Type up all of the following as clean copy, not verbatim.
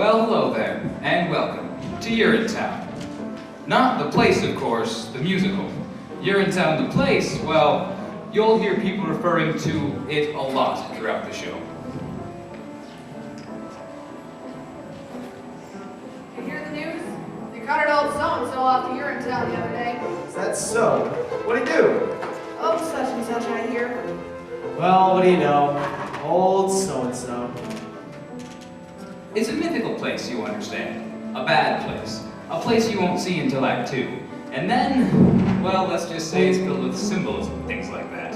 Well, hello there, and welcome to Urinetown. Not the place, of course, the musical. Urinetown, the place, well, you'll hear people referring to it a lot throughout the show. You hear the news? They carted old so-and-so off to Urinetown the other day. Is that so? What'd he do? Oh, such and such, I hear. Well, what do you know? Old so-and-so. It's a mythical place, you understand. A bad place. A place you won't see until Act 2. And then, well, let's just say it's filled with symbols and things like that.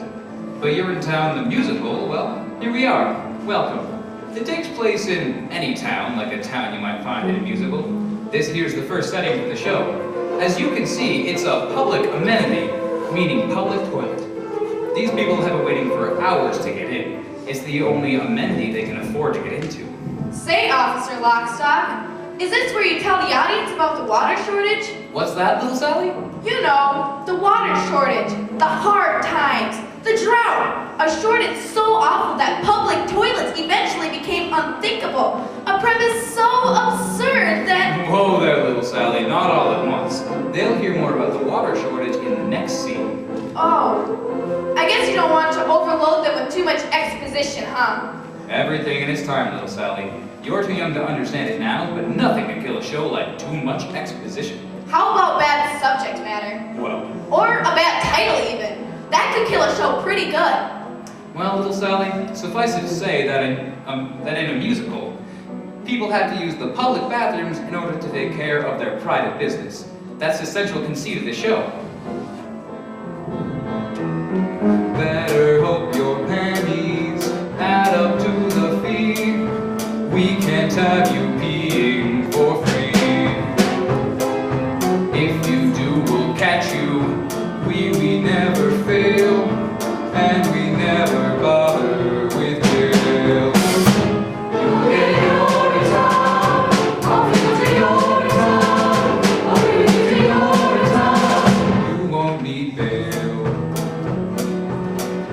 But Urinetown, the musical, well, here we are. Welcome. It takes place in any town, like a town you might find in a musical. This here's the first setting for the show. As you can see, it's a public amenity, meaning public toilet. These people have been waiting for hours to get in. It's the only amenity they can afford to get into. Say, Officer Lockstock, is this where you tell the audience about the water shortage? What's that, little Sally? You know, the water shortage, the hard times, the drought. A shortage so awful that public toilets eventually became unthinkable. A premise so absurd that... Whoa there, little Sally, not all at once. They'll hear more about the water shortage in the next scene. Oh, I guess you don't want to overload them with too much exposition, huh? Everything in its time, little Sally. You're too young to understand it now, but nothing can kill a show like too much exposition. How about bad subject matter? Well, Or a bad title, even. That could kill a show pretty good. well, little Sally, suffice it to say that in a musical, people have to use the public bathrooms in order to take care of their private business. That's the central conceit of the show. Better hope your panties add up to the fee. We can't have you peeing for free. If you do, we'll catch you. We never fail, and we never bother with bail. You get your time, I'll give you your time, I'll give you your time. You won't need bail.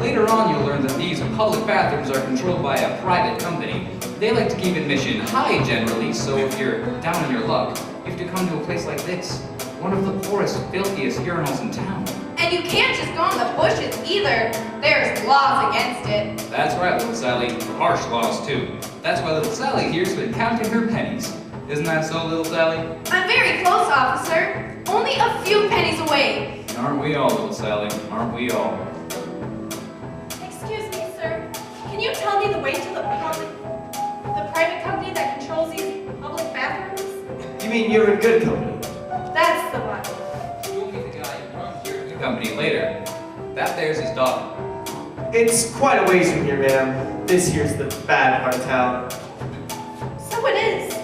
Later on, you'll learn that these public bathrooms are controlled by a private company. They like to keep admission high generally, so if you're down on your luck, you have to come to a place like this. One of the poorest, filthiest urinals in town. And you can't just go in the bushes either. There's laws against it. That's right, little Sally. Harsh laws, too. That's why little Sally here's been counting her pennies. Isn't that so, little Sally? I'm very close, officer. Only a few pennies away. Aren't we all, little Sally? Aren't we all? Excuse me, sir. Can you tell me the way to the private company that controls these public bathrooms? You mean you're in good company? That's the one. You'll meet the guy who runs your new company later. That there's his daughter. It's quite a ways from here, ma'am. This here's the bad part of town. So it is.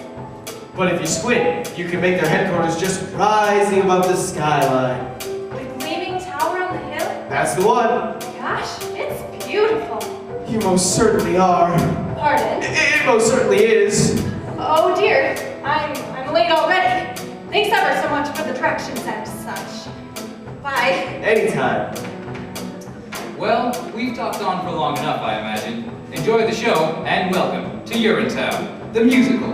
But if you squint, you can make their headquarters just rising above the skyline. The gleaming tower on the hill? That's the one. Gosh, it's beautiful. You most certainly are. Pardon? It most certainly is. Oh dear, I'm late already. Thanks ever so much for the directions and such. Bye. Anytime. Well, we've talked on for long enough, I imagine. Enjoy the show, and welcome to Urinetown, the musical.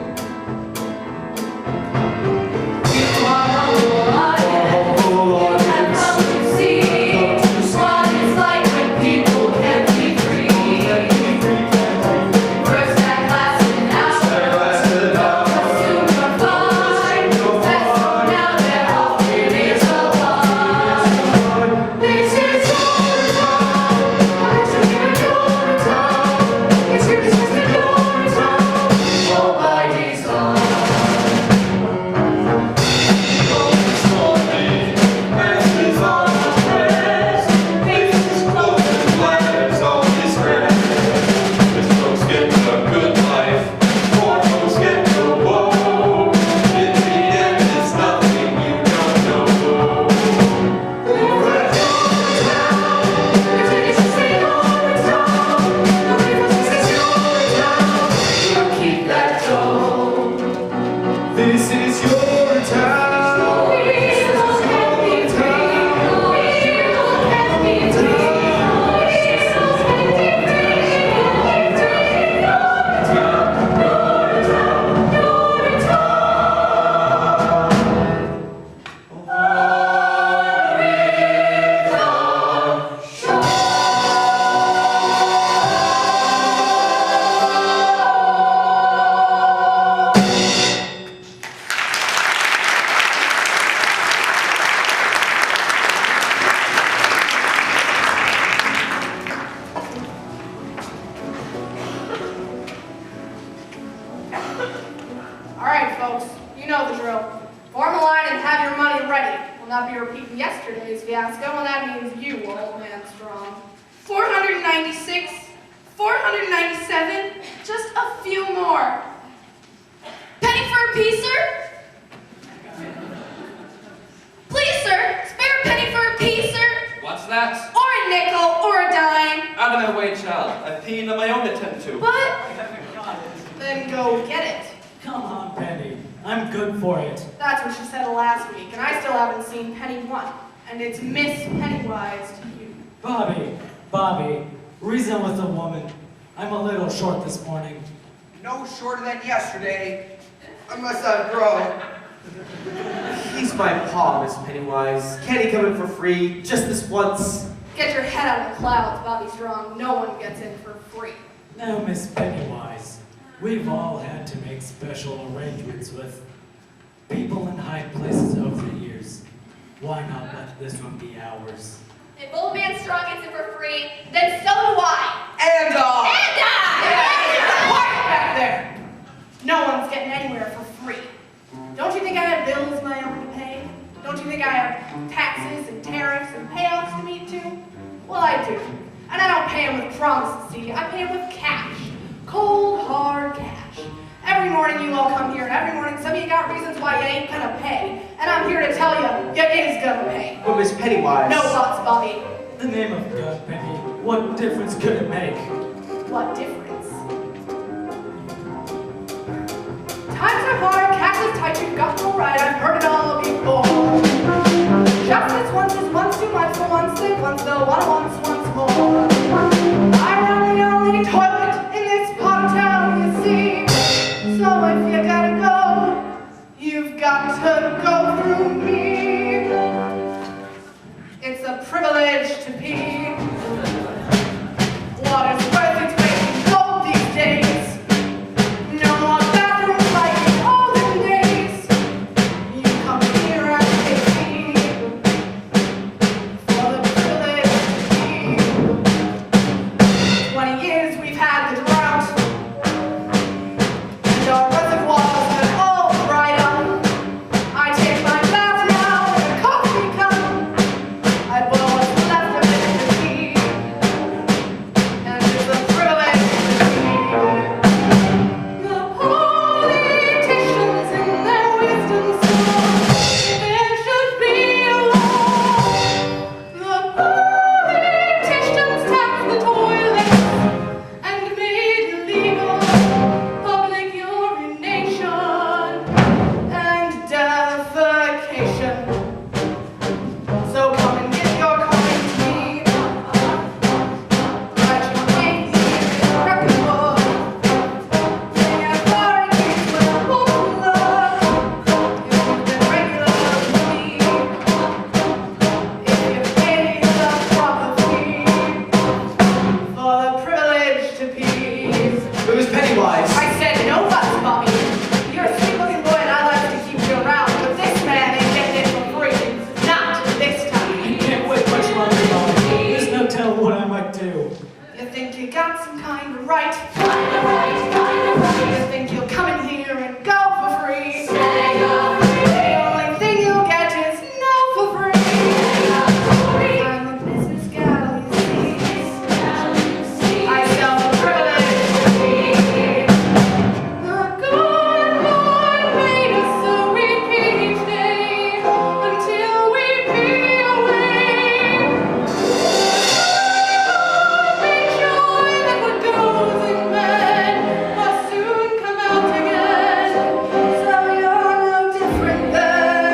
Oh, my dear. 496, 497, just a few more. Penny for a piece, sir? Please, sir, spare a penny for a piece, sir? What's that? Or a nickel, or a dime. Out of my way, child. I've peed on my own attend to. But, then go get it. Come on, Penny. I'm good for it. That's what she said last week, and I still haven't seen Penny 1. And it's Miss Pennywise to you. Bobby, reason with the woman. I'm a little short this morning. No shorter than yesterday, unless I grow. He's my paw, Miss Pennywise. Can't he come in for free, just this once? Get your head out of the clouds, Bobby Strong. No one gets in for free. Now, Miss Pennywise, we've all had to make special arrangements with people in high places over the years. Why not let this one be ours? If old man Strong gets it for free, then so do I. And Quiet back there! No one's getting anywhere for free. Don't you think I have bills my own to pay? Don't you think I have taxes and tariffs and payouts to meet too? Well, I do. And I don't pay them with promises, see? I pay them with cash. Cold, hard cash. Every morning you all come here, and every morning some of you got reasons why you ain't gonna pay. And I'm here to tell you, you is gonna pay. But Miss Pennywise... No thoughts, Bobby. The name of God, Penny, what difference could it make? What difference? Times are hard, cash is tight, you've got no right, I've heard it all before. Justice once is once too much for once, they once they'll want once more. I run the only toilet in this part of town, you see. So if you gotta go, you've got to go through me. It's a privilege to pee. Water's worth its weight in gold these days. No more bathrooms like in olden days. You come here and pay me for the privilege to pee. 20 years we've had the drought, and our reservoirs have all dried up. I take my bath now in a coffee cup. I boil what's left of it to tea, and it's a privilege to pee. The politicians in their wisdom swore there should be a law. The politicians tapped the toilets and made legal public urination and defecation. So come and get your coin to me. Write your name here in the record book. Say authorities will hold love. If you've been regular with me, if you pay the proper fee for the privilege to pee. But Miss Pennywise... I said no buts, Bobby. You're a sweet-looking boy and I like to keep you around, but this man ain't getting it for free. Not this time. Can't wait much longer, Bobby. There's no telling what I might do. You think you got some kind of right? You think you'll come in here and go for free? The only thing you'll get is no for free. I'm a business gal, you see. I sell the privilege to pee. The good Lord made us so we pee each day until we pee away. Make sure that what goes in bed must soon come out again. So you're no different than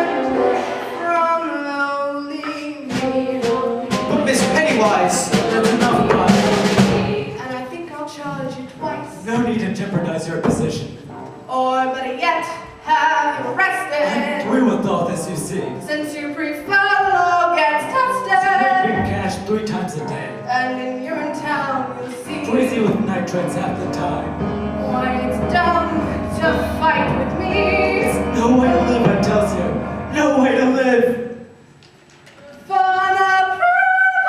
from lowly me. But Miss Pennywise... That's enough, Bobby. And I think I'll charge you twice. No need to jeopardize your position. Or better yet, have you I'm arrested. through with all this, you see. Since you prefer the law gets Scraping tested. cash 3 times a day. And in Urinetown, you'll see Crazy with nitrates half the time. why it's dumb to fight with me. No way to live, I tells you. No way to live. For the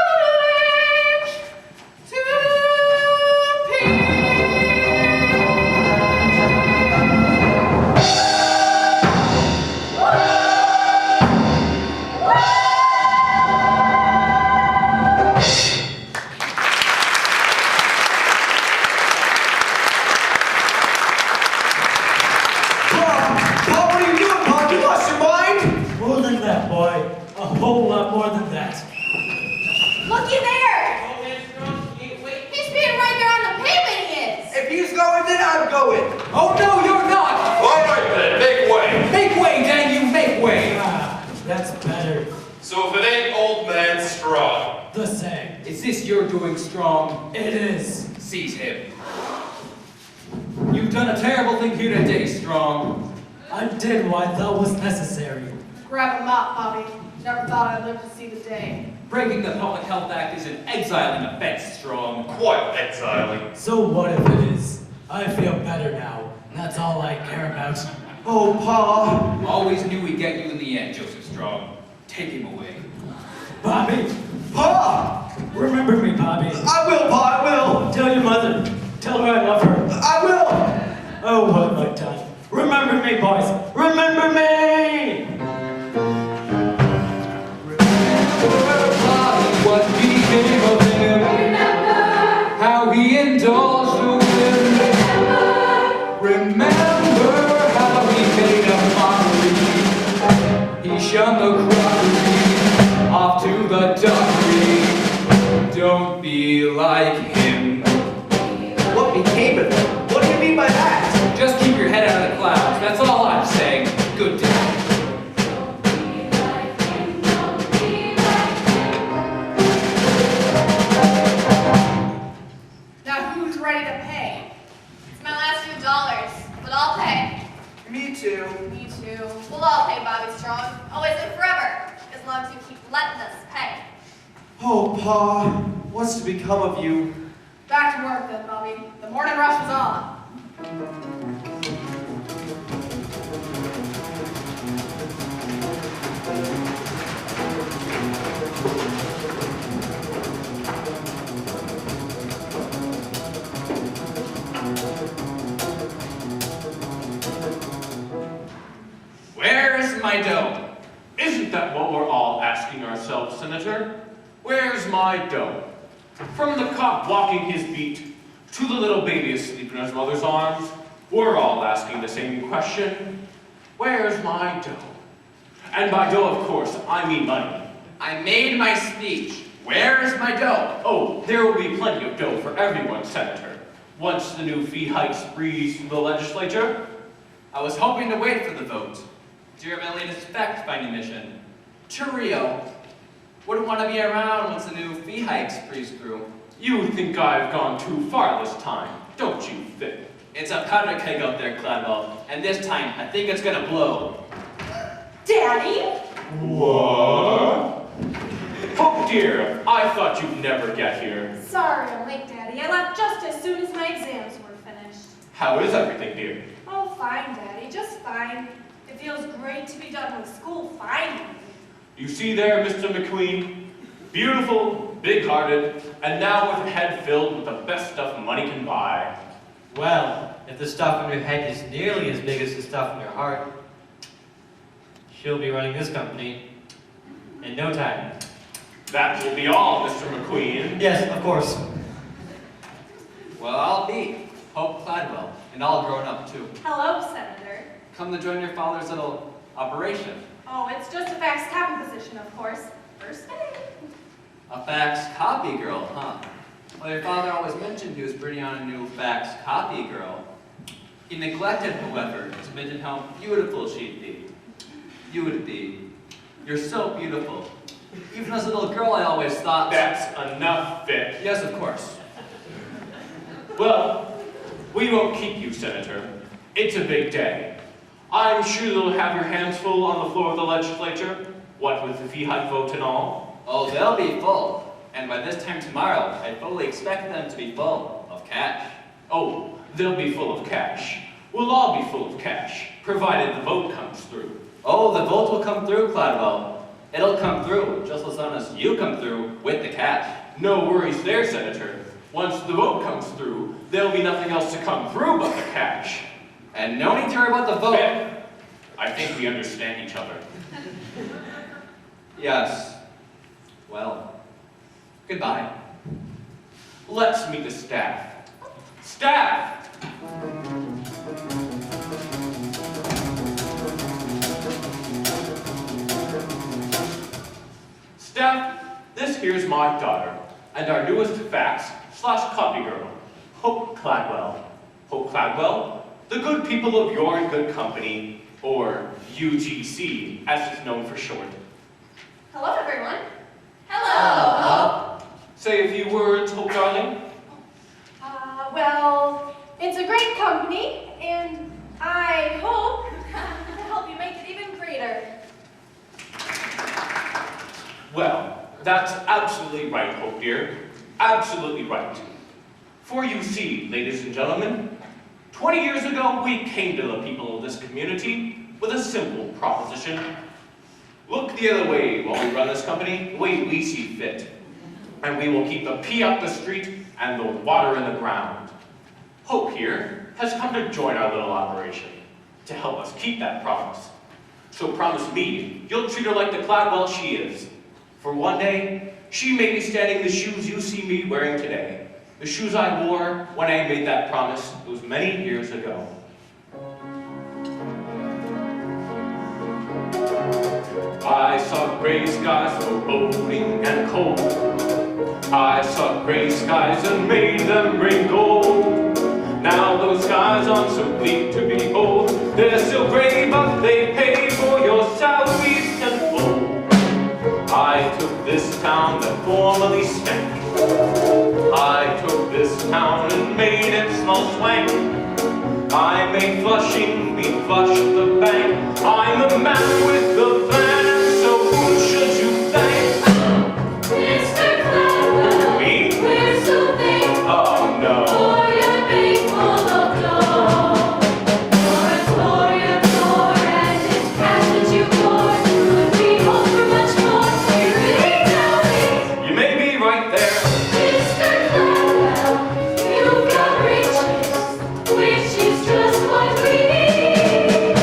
privilege to pee. you're doing, Strong. It is. Seize him. You've done a terrible thing here today, Strong. I did what I thought was necessary. Grab him up, Bobby. Never thought I'd live to see the day. Breaking the Public Health Act is an exiling offense, Strong. Quite exiling. So what if it is? I feel better now. That's all I care about. Oh, Pa. Always knew we'd get you in the end, Joseph Strong. Take him away. Bobby, Pa! remember me, Bobby. I will, Pa, I will. Tell your mother. Tell her I love her. I will. Oh, what have I done? Remember me, boys. Remember me! What became of him? How he indulged the women. Remember how he made a mockery. He shunned the crockery off to the duckery. Don't be like him. What became of him? What do you mean by that? Just keep your head out of the clouds. That's all I'm saying. Good day. Now who's ready to pay? It's my last few dollars, but I'll pay. Me too. Me too. We'll all pay, Bobby Strong. Always and forever, as long as you keep letting us pay. Oh, Pa. What's to become of you? Back to work then, Bobby. The morning rush was on. Where's my dough? Isn't that what we're all asking ourselves, Senator? Where's my dough? From the cop walking his beat to the little baby asleep in his mother's arms, we're all asking the same question. Where's my dough? And by dough, of course, I mean money. I made my speech. Where's my dough? Oh, there will be plenty of dough for everyone, Senator. Once the new fee hikes breeze through the legislature. I was hoping to wait for the vote. During my latest fact-finding mission to Rio. Wouldn't want to be around once the new fee hikes breeze through. You think I've gone too far this time, don't you, Finn? It's a powder keg out there, Cladwell, and this time I think it's gonna blow. Daddy? What? Oh dear, I thought you'd never get here. Sorry I'm late, Daddy. I left just as soon as my exams were finished. How is everything, dear? Oh, fine, Daddy. Just fine. It feels great to be done with school, finally. You see there, Mr. McQueen? Beautiful, big-hearted, and now with a head filled with the best stuff money can buy. Well, if the stuff in your head is nearly as big as the stuff in your heart, she'll be running this company in no time. That will be all, Mr. McQueen. Yes, of course. Well, I'll be Hope Cladwell, and all grown up too. Hello, Senator. Come to join your father's little operation. Oh, it's just a fax copy position, of course. First day. A fax copy girl, huh? Well, your father always mentioned he was bringing on a new fax copy girl. He neglected, however, to mention how beautiful she'd be. You would be. You're so beautiful. Even as a little girl, I always thought... That's enough, Finn. Yes, of course. Well, we won't keep you, Senator. It's a big day. I'm sure you'll have your hands full on the floor of the legislature, what with the fee hike vote and all. Oh, they'll be full. And by this time tomorrow, I fully expect them to be full of cash. Oh, they'll be full of cash. We'll all be full of cash, provided the vote comes through. Oh, the vote will come through, Cladwell. It'll come through, just as long as you come through with the cash. No worries there, Senator. Once the vote comes through, there'll be nothing else to come through but the cash. And no need to worry about the vote. Finn, I think we understand each other. Yes. Well, goodbye. Let's meet the staff. Staff! Staff, this here's my daughter, and our newest fax/copy girl, Hope Cladwell. Hope Cladwell, the good people of Your and Good Company, or UGC, as it's known for short. Hello, everyone. Hello. Say a few words, Hope darling. Well, it's a great company, and I hope to help you make it even greater. Well, that's absolutely right, Hope dear. Absolutely right. For you see, ladies and gentlemen, 20 years ago we came to the people of this community with a simple proposition. Look the other way while we run this company the way we see fit. And we will keep the pee up the street and the water in the ground. Hope here has come to join our little operation to help us keep that promise. So promise me you'll treat her like the Cladwell she is. For one day, she may be standing in the shoes you see me wearing today. The shoes I wore when I made that promise those many years ago. I saw gray skies foreboding and cold. I saw gray skies and made them bring gold. Now those skies aren't so bleak to behold. They're still gray, but they pay for your salaries tenfold. I took this town that formerly stank. I took this town and made it smell swank. I made Flushing be flush the bank. I'm the man with the plan, so who should you thank? Mr. Cladwell, Me? we're so thankful Oh no. for your faithful of dough. For your tour and its cash that you bore. We hope for much more. You really know it. You may be right there. Mr. Cladwell, you've got riches, which is just what we need.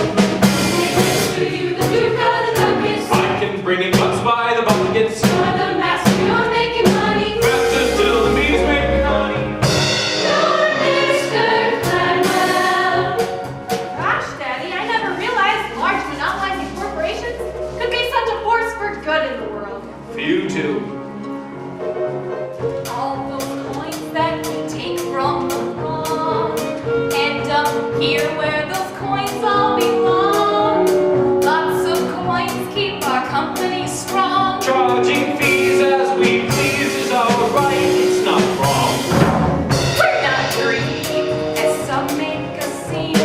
Next to you, the Duke of the Duchess. I can bring it butts by the buckets. You're the master, you're making money. Faster still, the bees make honey. You're Mr. Cladwell. Gosh, Daddy, I never realized large monopolizing corporations could be such a force for good in the world. For you too. All those coins that we take from the wrong end up here where those coins all belong. Lots of coins keep our company strong. Charging fees as we please is alright, it's not wrong. We're not greedy, as some make us seem.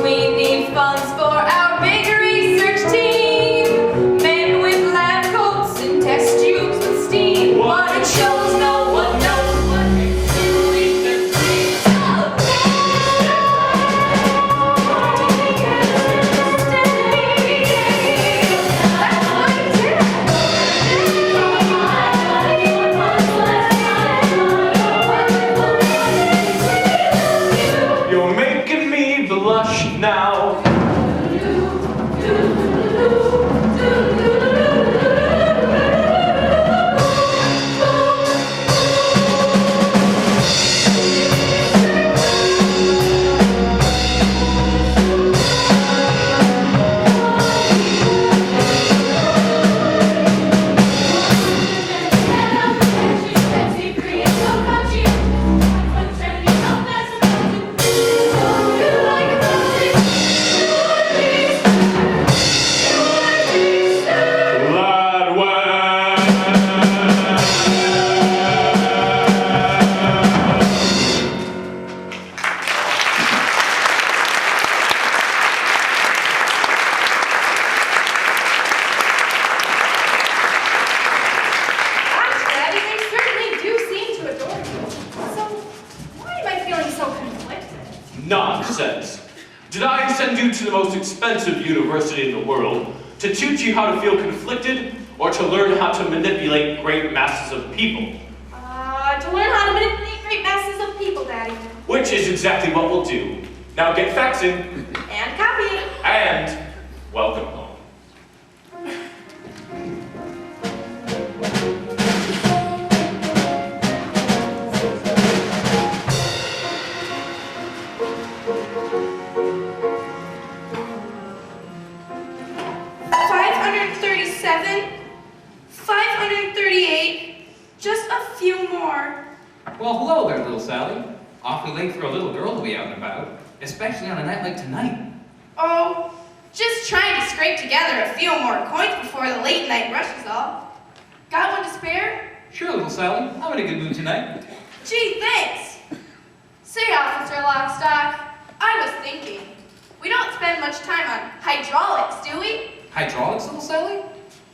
We need funds for our big research team. Men with lab coats and test tubes with steam. What it shows, no one knows what it's doing the dreams of You're making me blush now. Gosh, Daddy, they certainly do seem to adore you. So, why am I feeling so conflicted? Nonsense. Did I send you to the most expensive university in the world to teach you how to feel conflicted or to learn how to manipulate great masses of people? To learn how to manipulate great masses of people, Daddy. Which is exactly what we'll do. Now get faxing And copying. and welcome home. Just a few more. Well, hello there, little Sally. Awfully late for a little girl to be out and about, especially on a night like tonight. Oh, just trying to scrape together a few more coins before the late night rush is all. Got one to spare? Sure, little Sally. I'm in a good mood tonight. Gee, thanks. Say, Officer Lockstock, I was thinking, we don't spend much time on hydraulics, do we? Hydraulics, little Sally?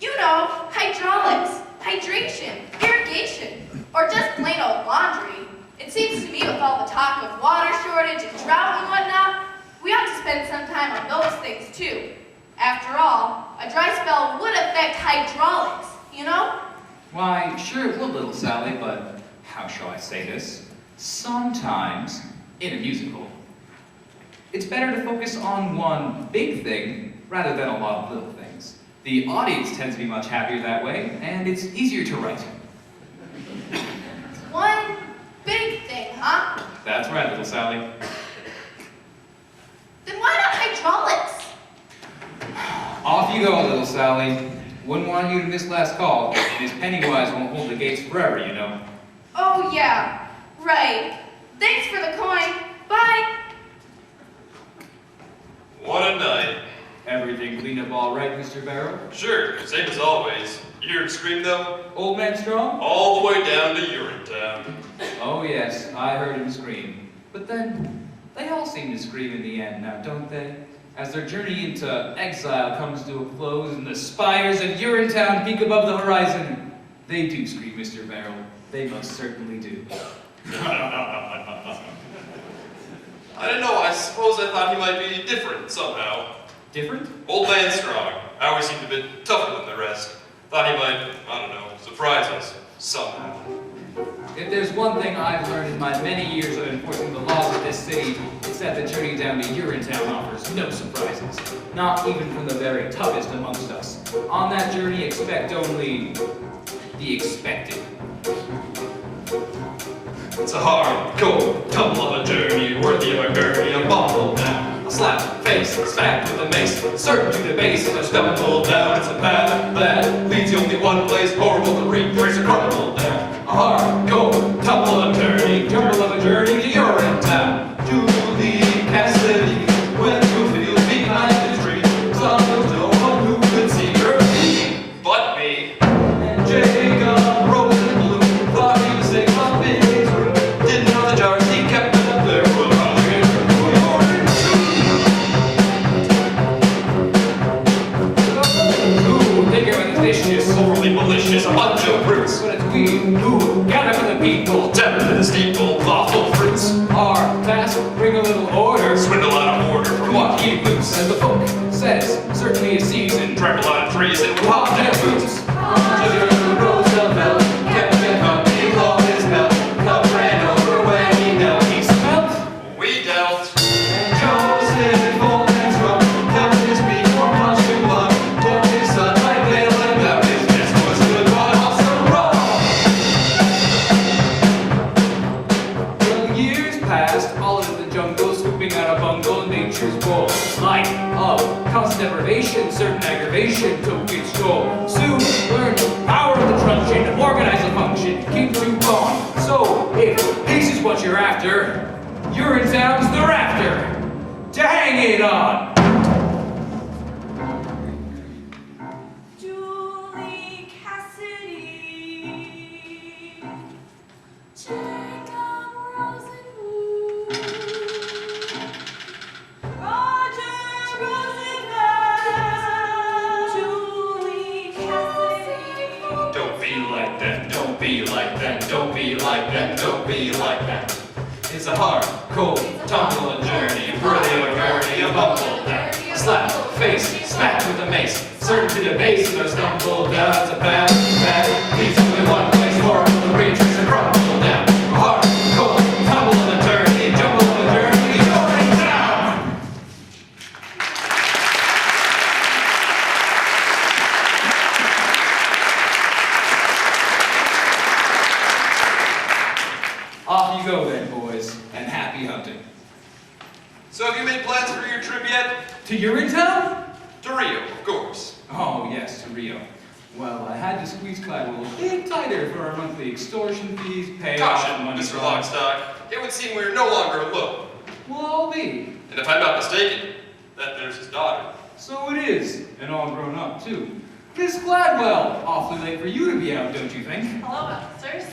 You know, hydraulics, hydration, irrigation, or just plain old laundry. It seems to me with all the talk of water shortage and drought and whatnot, we ought to spend some time on those things too. After all, a dry spell would affect hydraulics, you know? Why, sure it would, little Sally, but how shall I say this? Sometimes, in a musical, it's better to focus on one big thing rather than a lot of little things. The audience tends to be much happier that way, and it's easier to write. One big thing, huh? That's right, little Sally. Then why not hydraulics? Off you go, little Sally. Wouldn't want you to miss last call, and his Pennywise won't hold the gates forever, you know. Oh yeah, right. Thanks for the coin. Bye. What a night. Everything cleaned up all right, Mr. Barrow? Sure, same as always. You heard scream though? Old man Strong? All the way down to Urinetown. Oh yes, I heard him scream. But then, they all seem to scream in the end now, don't they? As their journey into exile comes to a close and the spires of Urinetown peak above the horizon, they do scream, Mr. Barrow. They most certainly do. I didn't know, I suppose I thought he might be different somehow. Different? Old man Strong. I always seemed a bit tougher than the rest. Thought he might, I don't know, surprise us somehow. If there's one thing I've learned in my many years of enforcing the laws of this city, it's that the journey down to Urinetown offers no surprises. Not even from the very toughest amongst us. On that journey, expect only the expected. It's a hard, cold, tumble of a journey, worthy of a gurney, a bumble down. A slap, face, smacked with a mace, certain to the base, a stumble down. It's a path that leads you only one place, horrible to retrace a crumble down. A hard, cold, tumble of a journey, to Urinetown. To the Cassidy, when you feel behind the tree, some there's no one who could see your feet but me. And Jacob rose in blue, thought he was safe up in his room. Didn't know the jars he kept up there were overly malicious, a bunch of brutes. But it's we who gather for the people, Temper to the steeple, lawful fruits. our task, bring a little order. Swindle out of order from what he loose. As the folk says, certainly a season. Drank a lot of trees and Hot popped and and boots. boots. Roosevelt kept him company, long his belt. Cup ran over when he knelt. He Smelt? we dealt. Joseph, old and strong, kept his feet for much too long. Took his son, like bail him out. His desk was good, but also wrong. Well, years passed, all in the jungle, scooping out a bungle, nature's bowl. Life of constant deprivation, certain aggravation took its toll. Soon learned the power of the truncheon, organize a function, keep too long. So, if peace is what you're after, Urinetown's the rafter to hang it on. Julie Cassidy, Jacob Rosenwood, Roger Rosenberg, Julie Cassidy. Don't be like that, don't be like that, don't be like that, don't be like that. It's a hard, cold, tumble a journey, worthy of a gurney, a bumble down. A slap, face, smacked with a mace, certain to the base, and a stumble down. It's a bad, leads only one place, horrible to retrace and crumble down. A hard, cold, tumble of a journey, jumble of a journey, Urinetown. Off you go then, boys, and happy hunting. So have you made plans for your trip yet? To Urinetown? To Rio, of course. Oh, yes, to Rio. Well, I had to squeeze Clyde a little bit tighter for our monthly extortion fees, payoffs, Caution, money Mr. fraud. Lockstock. It would seem we're no longer alone. We'll all be. And if I'm not mistaken, that there's his daughter. So it is, and all grown up, too. Miss Gladwell, awfully late for you to be out, don't you think? Hello, officers.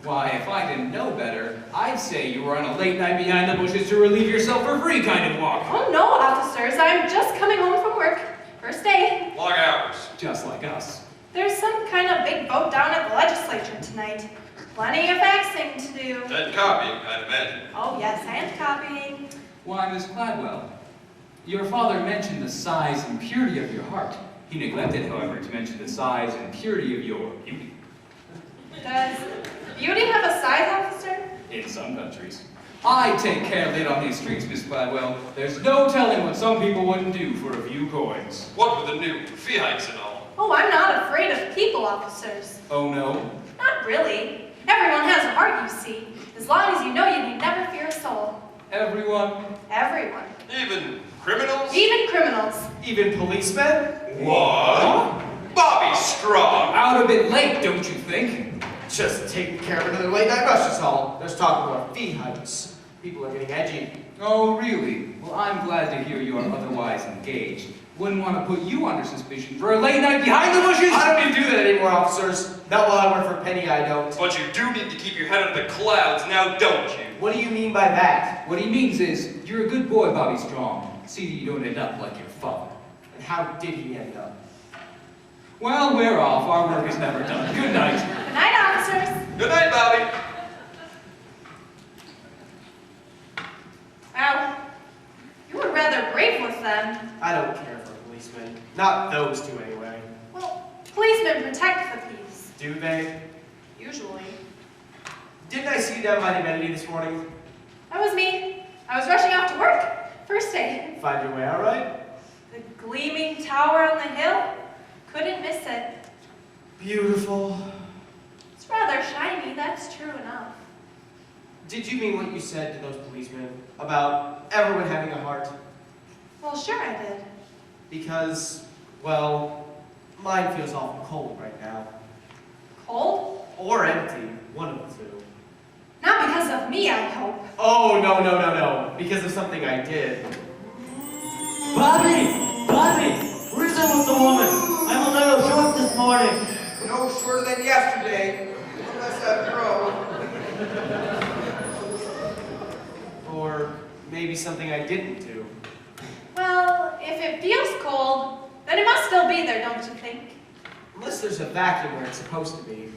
Why, if I didn't know better, I'd say you were on a late night behind the bushes to relieve yourself for free kind of walk. Oh, no, officers. I'm just coming home from work. First day. Long hours. Just like us. There's some kind of big vote down at the legislature tonight. Plenty of faxing to do. And copying, I'd imagine. Oh, yes, and copying. Why, Miss Gladwell, your father mentioned the size and purity of your heart. He neglected, however, to mention the size and purity of your beauty. Does beauty have a size, officer? In some countries. I take care of it on these streets, Miss Gladwell. There's no telling what some people wouldn't do for a few coins. What with the new fee hikes and all? Oh, I'm not afraid of people, officers. Oh, no? Not really. Everyone has a heart, you see. As long as you know you need never fear a soul. Everyone? Everyone. Even criminals? Even criminals. Even policemen? What? Bobby Strong! Out a bit late, don't you think? Just taking care of another late night rush is all. There's talk about fee hikes. People are getting edgy. Oh, really? Well, I'm glad to hear you are otherwise engaged. Wouldn't want to put you under suspicion for a late night behind the bushes! I don't need to do that anymore, officers. Not while I work for a penny, I don't. But you do need to keep your head under the clouds now, don't you? What do you mean by that? What he means is, you're a good boy, Bobby Strong. See that you don't end up like your father. And how did he end up? Well, we're off. Our work is never done. Good night. Good night, officers. Good night, Bobby. Wow. You were rather brave with them. I don't care for policemen. Not those two, anyway. Well, policemen protect the peace. Do they? Usually. Didn't I see you down by the amenity this morning? That was me. I was rushing off to work. First day. Find your way all right? The gleaming tower on the hill. Couldn't miss it. Beautiful. It's rather shiny, that's true enough. Did you mean what you said to those policemen about everyone having a heart? Well, sure I did. Because, well, mine feels awful cold right now. Cold? Or empty. One of the two. Not because of me, I hope. Oh, no. Because of something I did. Bobby! Where's that with the woman? I'm a little short this morning. No shorter than yesterday. Unless I grow. Or maybe something I didn't do. Well, if it feels cold, then it must still be there, don't you think? Unless there's a vacuum where it's supposed to be.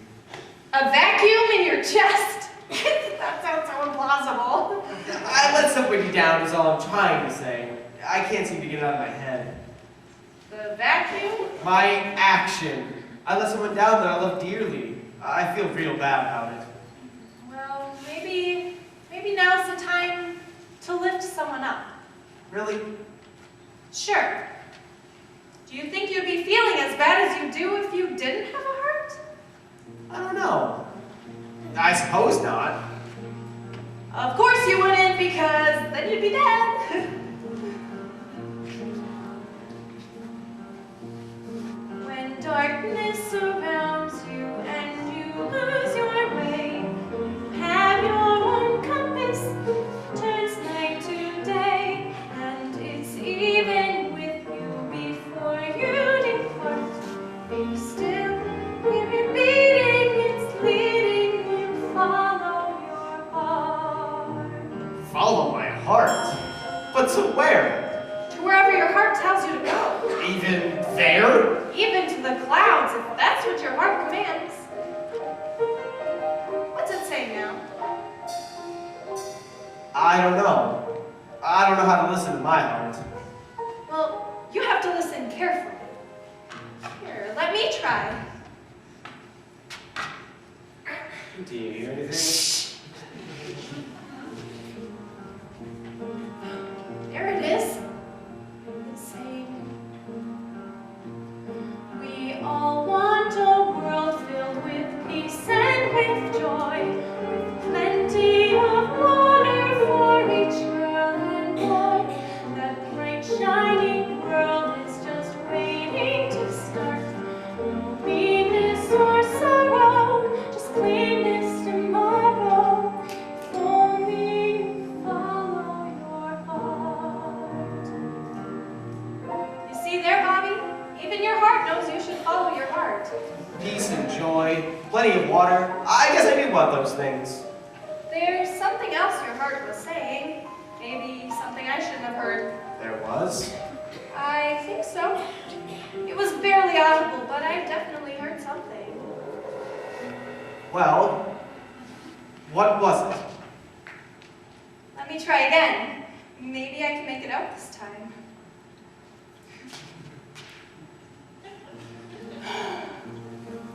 A vacuum in your chest? That sounds so implausible. I let somebody down is all I'm trying to say. I can't seem to get it out of my head. The vacuum? My action. I let someone down that I love dearly. I feel real bad about it. Well, maybe now's the time to lift someone up. Really? Sure. Do you think you'd be feeling as bad as you do if you didn't have a heart? I don't know. I suppose not. Of course you wouldn't, because then you'd be dead. When darkness surrounds you and you lose your way, have your own compass, turns night to day, and it's even with you before you depart. Be still, hear it beating, it's leading you, follow your heart. Follow my heart? But to where? To wherever your heart tells you to go. Even there? Even to the clouds, if that's what your heart commands. What's it say now? I don't know. I don't know how to listen to my heart. Well, you have to listen carefully. Here, let me try. Do you hear anything? There it is. It's saying, we all want a world filled with peace and with joy, with plenty of water for each girl and boy. That bright shining world is just waiting to start. No weakness or sorrow, just cleanness tomorrow. those things. There's something else your heart was saying. Maybe something I shouldn't have heard. There was. I think so. It was barely audible, but I definitely heard something. Well, what was it? Let me try again. Maybe I can make it out this time.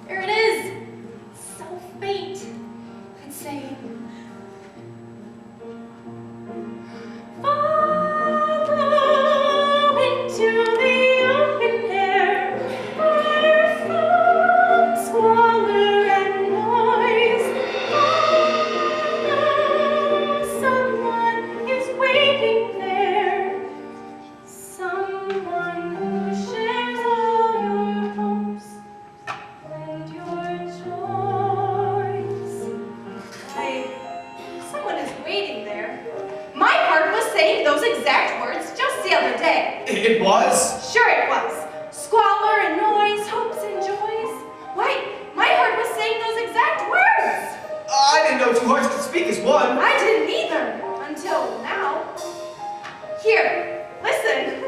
There it is. So faint. It's saying, Follow into the open air, fire from squalor and noise. Follow, someone is waiting there, someone who shares all your hopes and your joys. wait, someone is waiting there. My heart was saying those exact words just the other day. It was? Sure it was. Squalor and noise, hopes and joys. Why, my heart was saying those exact words. I didn't know two hearts could speak as one. I didn't either, until now. Here, listen.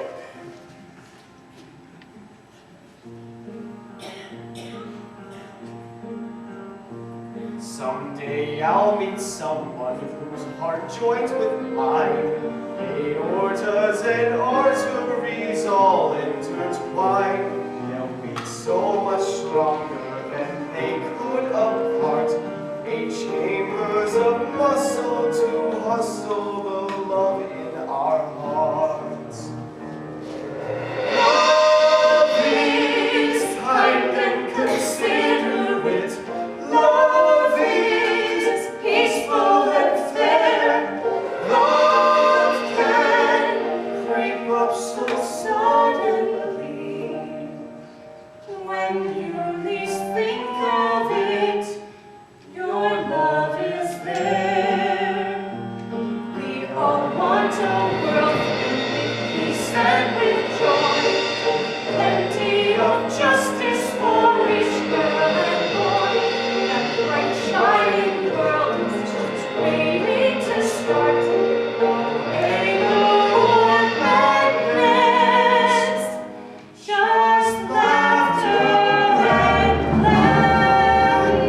Someday I'll meet someone whose heart joins with mine. Aortas and arteries all intertwined. They'll be so much stronger than they could apart. 8 chambers of muscle to hustle the love in our hearts. Love is kind and considerate. Love is peaceful and fair. Love can creep up so suddenly. When you least think of it, your love is there. We all want a world filled with peace and with joy, plenty of justice for each girl and boy. That bright shining world is just waiting to start. Anger or madness, just laughter and gladness.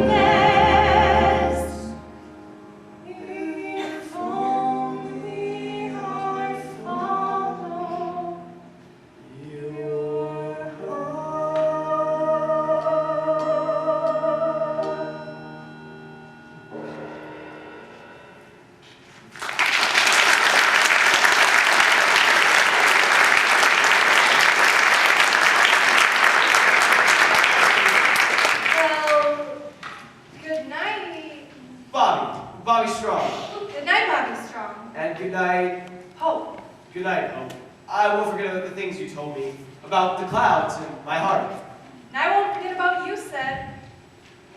If only I follow your heart. Well, good night. Bobby Strong. Good night, Bobby Strong. And good night. Hope. Good night, Hope. I won't forget about the things you told me about the clouds and my heart. And I won't forget about you said.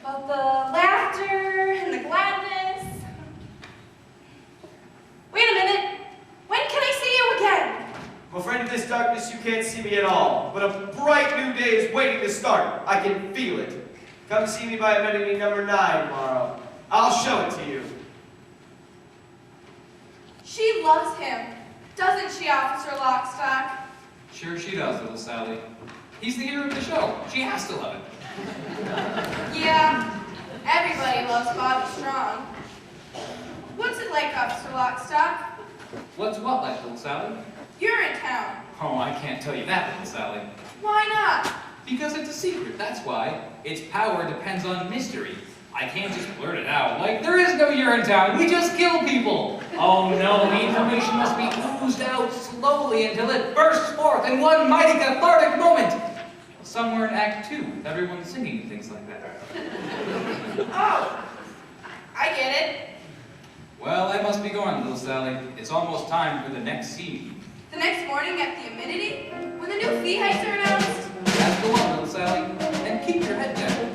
About the laughter and the gladness. Wait a minute. When can I see you again? Well, friend of this darkness, you can't see me at all. But a bright new day is waiting to start. I can feel it. Come see me by amenity number 9 tomorrow. I'll show it to you. She loves him. Doesn't she, Officer Lockstock? Sure she does, little Sally. He's the hero of the show. She has to love it. Yeah, everybody loves Bobby Strong. What's it like, Officer Lockstock? What's what like, little Sally? Urinetown. Oh, I can't tell you that, little Sally. Why not? Because it's a secret, that's why. Its power depends on mystery. I can't just blurt it out like, there is no Urinetown, we just kill people. Oh no, the information must be oozed out slowly until it bursts forth in one mighty cathartic moment. Somewhere in Act 2, everyone's singing and things like that. Oh, I get it. Well, I must be going, little Sally. It's almost time for the next scene. The next morning at the amenity, when the new fee hikes are announced. That's the one, little Sally. And keep your head down.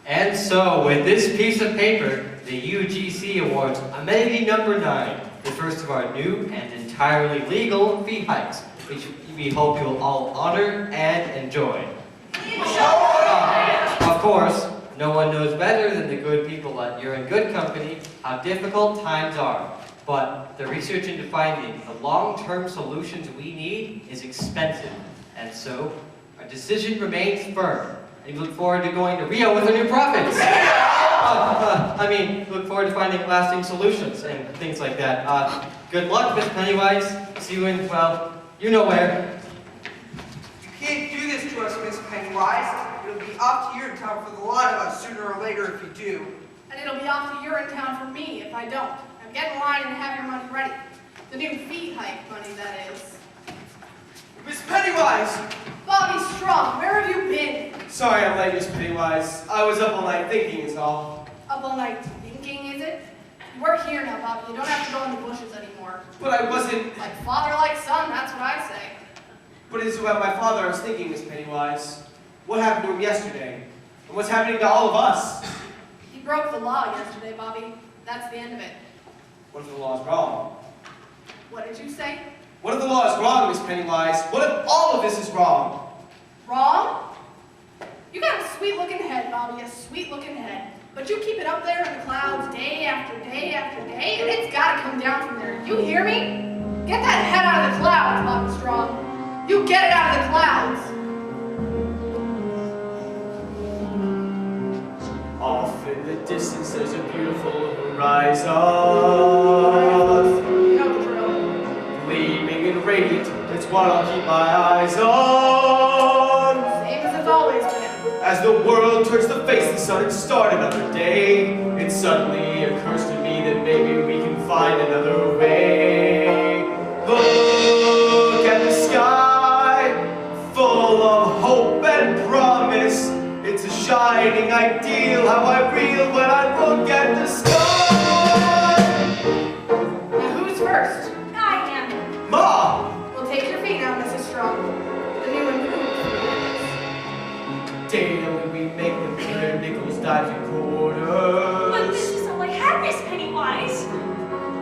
And so, with this piece of paper, the UGC Awards, amenity number 9, the first of our new and entirely legal fee hikes, which we hope you will all honor and enjoy. Of course, no one knows better than the good people at You're in Good Company how difficult times are. But the research into finding the long-term solutions we need is expensive. And so, our decision remains firm. And we look forward to going to Rio with our new profits. Look forward to finding lasting solutions and things like that. Good luck, Miss Pennywise. See you in, well, you know where. You can't do this to us, Miss Pennywise. It'll be off to Urinetown for the lot of us sooner or later if you do. And it'll be off to Urinetown for me if I don't. Now get in line and have your money ready. The new fee hike money, that is. Miss Pennywise! Bobby Strong, where have you been? Sorry I'm late, Miss Pennywise. I was up all night thinking is all. Up all night thinking, is it? We're here now, Bobby. You don't have to go in the bushes anymore. But I wasn't... Like father, like son, that's what I say. But it's about my father I was thinking, Miss Pennywise. What happened to him yesterday? And what's happening to all of us? He broke the law yesterday, Bobby. That's the end of it. What if the law is wrong? What did you say? What if the law is wrong, Miss Pennywise? What if all of this is wrong? Wrong? You got a sweet-looking head, Bobby, a sweet-looking head. But you keep it up there in the clouds day after day after day, and it's gotta come down from there. You hear me? Get that head out of the clouds, Bobby Strong. You get it out of the clouds. Off in the distance there's a beautiful horizon. You know the drill. Gleaming and radiant, it's what I'll keep my eyes on. Same as it's always been. As the world turns to face the sun and start another day, it suddenly occurs to me that maybe we can find another way. Look at the sky, full of hope and promise. It's a shining ideal, how I reel when I look at the sky. Now who's first? I am. Ma! Well, take your feet now, Mrs. Strong. The new improved Daily we make them clear nickels, dimes, and But quarters. this is all I have, Miss Pennywise.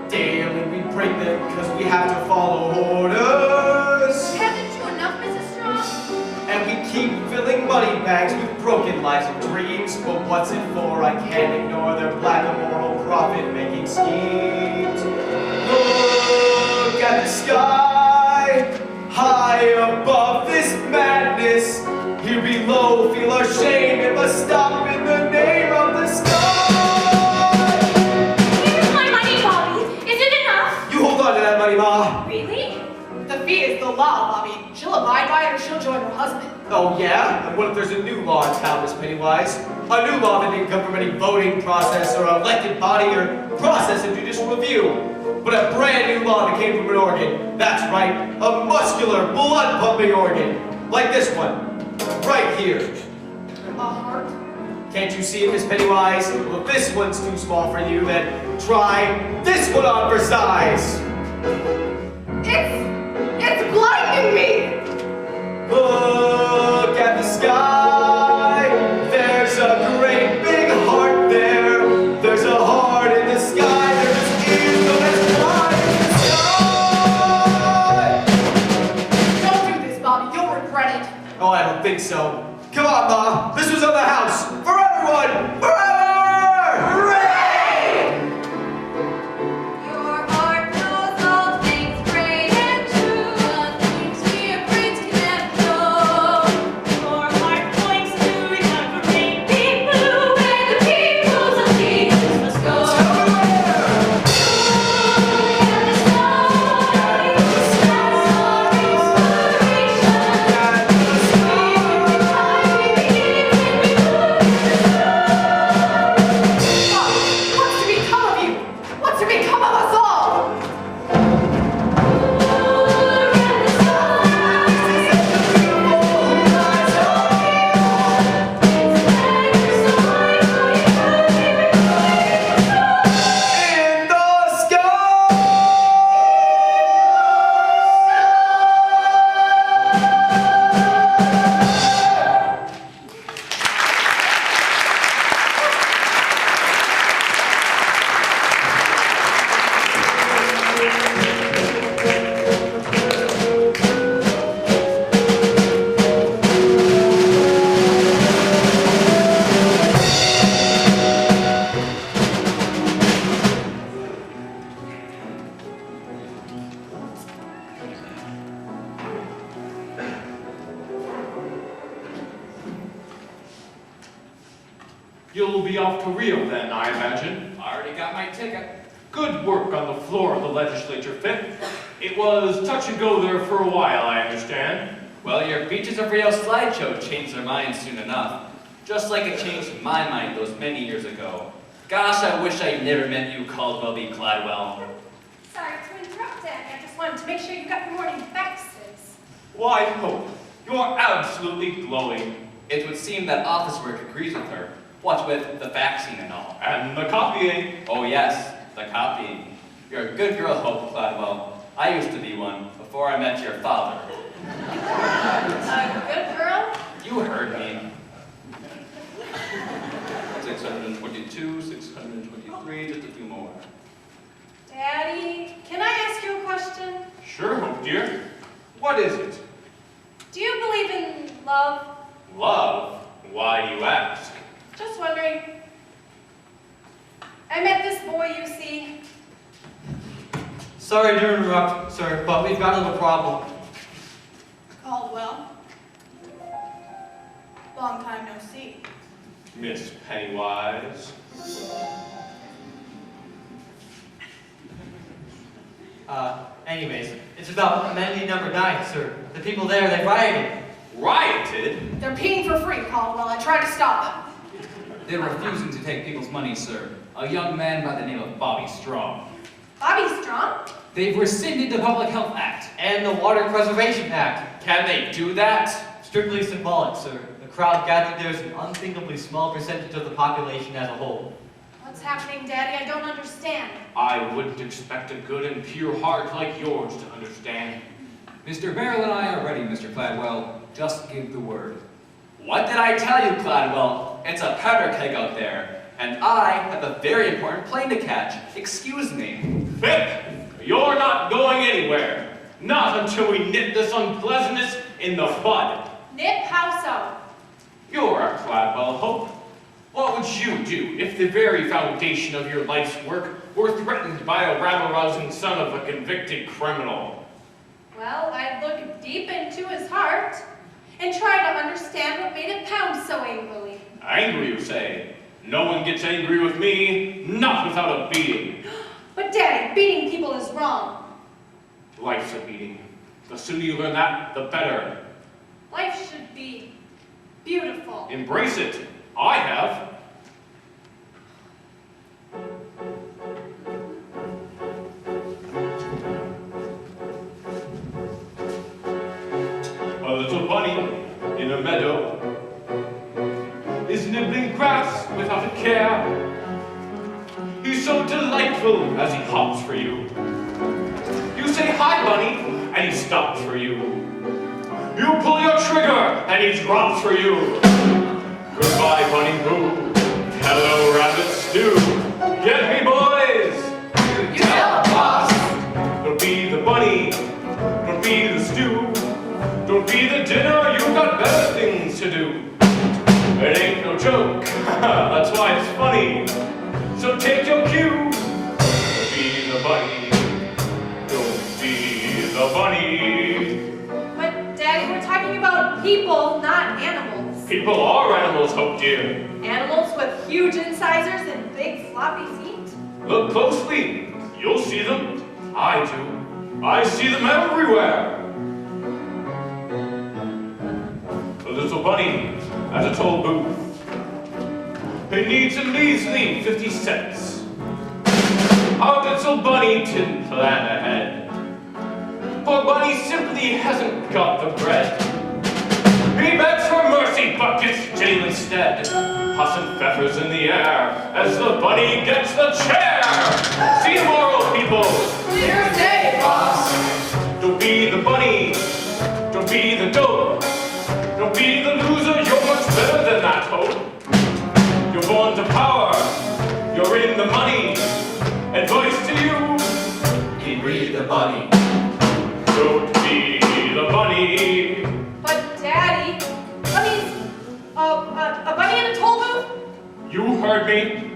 Daily we break them because we have to follow orders. Haven't you enough, Mrs. Strong? And we keep filling money bags with broken lives and dreams. But what's it for? I can't ignore their black immoral profit-making schemes. Look at the sky, high above this madness. Here below, feel our shame. It must stop in the name of the sky. Where's my money, Bobby? Is it enough? You hold on to that money, Ma. Really? The fee is the law, Bobby. She'll abide by it or she'll join her husband. Oh, yeah? And what if there's a new law in town, Miss Pennywise? A new law that didn't come from any voting process or elected body or process of judicial review. But a brand new law that came from an organ. That's right, a muscular, blood-pumping organ. Like this one. Right here. A heart? Can't you see it, Miss Pennywise? Well, if this one's too small for you, then try this one on for size. It's blinding me! Look at the sky. There's a great big heart there. There's a heart in the sky. There's ears, so let's fly in the sky. Don't do this, Bobby. You'll regret it. Oh, I don't think so. Come on, Ma. This was on the house. For everyone. Forever! Hooray! Your heart knows all things great and true, the things we afraid can never know. Your heart points to the great big blue, Where the peoples of Jesus must go. Look at the sky, that's our inspiration. Every time we begin, we move in the sky. You'll be off to Rio then, I imagine. I already got my ticket. Good work on the floor of the legislature, Fip. It was touch and go there for a while, I understand. Well, your Beaches of Rio slideshow changed their minds soon enough. Just like it changed my mind those many years ago. Gosh, I wish I never met you, Caldwell B. Clydwell. Sorry to interrupt, Daddy. I just wanted to make sure you got your morning faxes. Why, Hope, you're absolutely glowing. It would seem that office work agrees with her. What with the vaccine and all. And the copying. Oh yes, the copying. You're a good girl, Hope Clydwell. I used to be one before I met your father. A good girl? You heard me. 622, 623, just a few more. Daddy, can I ask you a question? Sure, Hope, dear. What is it? Do you believe in love? Love? Why, you ask? Just wondering. I met this boy, you see. Sorry to interrupt, sir, but we've got a little problem. Caldwell. Long time no see. Miss Pennywise. Anyways, it's about amenity number 9, sir. The people there, they rioted. Rioted? They're peeing for free, Caldwell. I tried to stop them. They're refusing to take people's money, sir. A young man by the name of Bobby Strong. Bobby Strong? They've rescinded the Public Health Act. And the Water Preservation Act. Can they do that? Strictly symbolic, sir. The crowd gathered there is an unthinkably small percentage of the population as a whole. What's happening, Daddy? I don't understand. I wouldn't expect a good and pure heart like yours to understand. Mr. Merrill and I are ready, Mr. Cladwell. Just give the word. What did I tell you, Cladwell? It's a powder keg out there, and I have a very important plane to catch. Excuse me. Fip, you're not going anywhere. Not until we nip this unpleasantness in the bud. Nip, how so? You're a Cladwell, Hope. What would you do if the very foundation of your life's work were threatened by a rabble-rousing son of a convicted criminal? Well, I'd look deep into his heart and try to understand what made it pound so angrily. Angry, you say? No one gets angry with me, not without a beating. But Daddy, beating people is wrong. Life's a beating. The sooner you learn that, the better. Life should be beautiful. Embrace it. I have. A little bunny in a meadow is nibbling grass without a care. He's so delightful as he hops for you. You say hi, bunny, and he stops for you. You pull your trigger, and he drops for you. Goodbye, Bunny Boo. Hello, Rabbit Stew. Get me, boys! You tell him, boss. Don't be the bunny. Don't be the stew. Don't be the dinner. You've got better things to do. It ain't no joke. That's why it's funny. So take your cue. Don't be the bunny. Don't be the bunny. But Daddy, we're talking about people, not animals. People are animals, Hope dear. Animals with huge incisors and big floppy feet? Look closely. You'll see them. I do. I see them everywhere. A little bunny at a toll booth. It needs a measly 50 cents. Our little bunny didn't plan ahead. Poor bunny simply hasn't got the bread. He begs for mercy, but gets jail instead. Puss and feathers in the air as the bunny gets the chair. See tomorrow, people. Clear day, boss. Don't be the bunny. Don't be the dope. Don't be the loser. You're much better than that, Hope. You're born to power. You're in the money. Advice to you: be the bunny. Don't be the bunny. But Daddy, bunnies, a bunny in a toll booth? You heard me.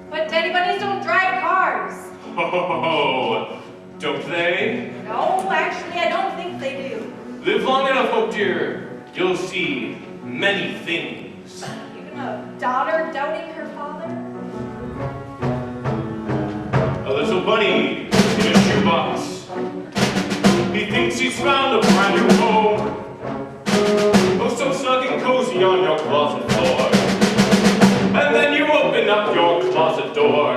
But Daddy, bunnies don't drive cars. Ho ho ho ho. Don't they? No, actually, I don't think they do. Live long enough, Hope dear. You'll see many things. Even a daughter doubting her father? A little bunny in a shoebox. He thinks he's found a brand new home. Oh, so snug and cozy on your closet floor. And then you open up your closet door.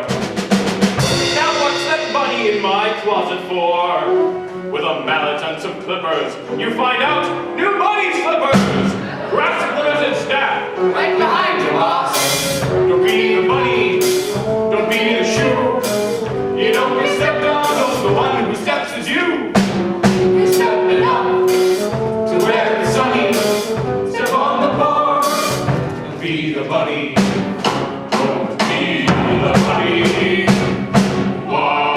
Now what's that bunny in my closet for? With a mallet and some clippers, you find out new bunny slippers! Grass clippers and staff! Right behind you, boss. Don't be the bunny, don't be the shoe. You don't get stepped on, oh, the one who steps is you. You're stepping up to where it's sunny. Step on the bar, don't be the bunny. Don't be the bunny. Whoa.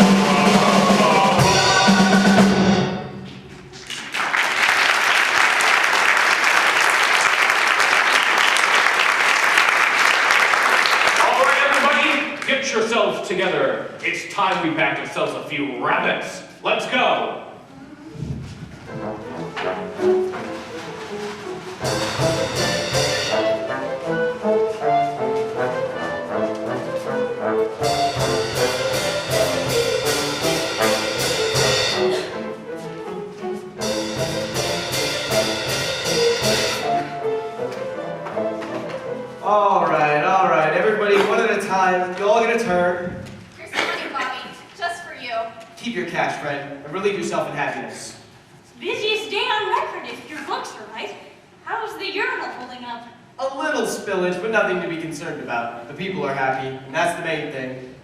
All right, everybody, get yourselves together. It's time we backed ourselves a few rabbits. Let's go. All right, everybody, one at a time. You all get a turn. Here's some money, Bobby, just for you. Keep your cash, friend, and relieve yourself in happiness. Busiest day on record if your books are right. How's the urinal holding up? A little spillage, but nothing to be concerned about. The people are happy, and that's the main thing.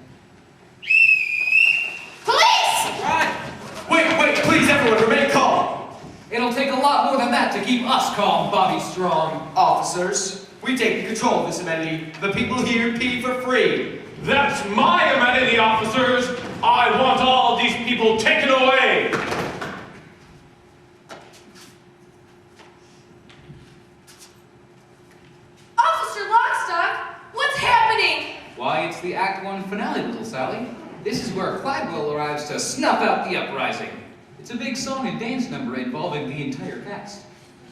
Police! Wait, please, everyone, remain calm. It'll take a lot more than that to keep us calm, Bobby Strong. Officers, we've taken control of this amenity. The people here pee for free. That's my amenity, officers. I want all of these people taken away. Officer Lockstock, what's happening? Why, it's the Act 1 finale, little Sally. This is where Cladwell arrives to snuff out the uprising. It's a big song and dance number involving the entire cast.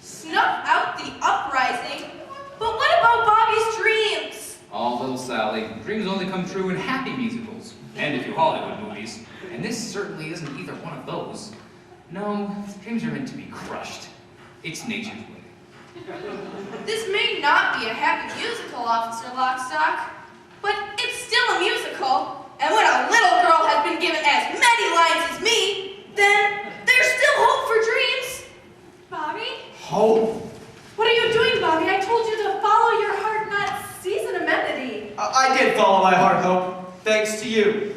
Snuff out the uprising? But what about Bobby's dreams? Oh, little Sally, dreams only come true in happy musicals, and a few Hollywood movies. And this certainly isn't either one of those. No, dreams are meant to be crushed. It's nature's way. This may not be a happy musical, Officer Lockstock, but it's still a musical. And when a little girl has been given as many lines as me, then there's still hope for dreams. Bobby? Hope? What are you doing, Bobby? I told you to follow your heart, not seize an amenity. I did follow my heart, Hope, thanks to you.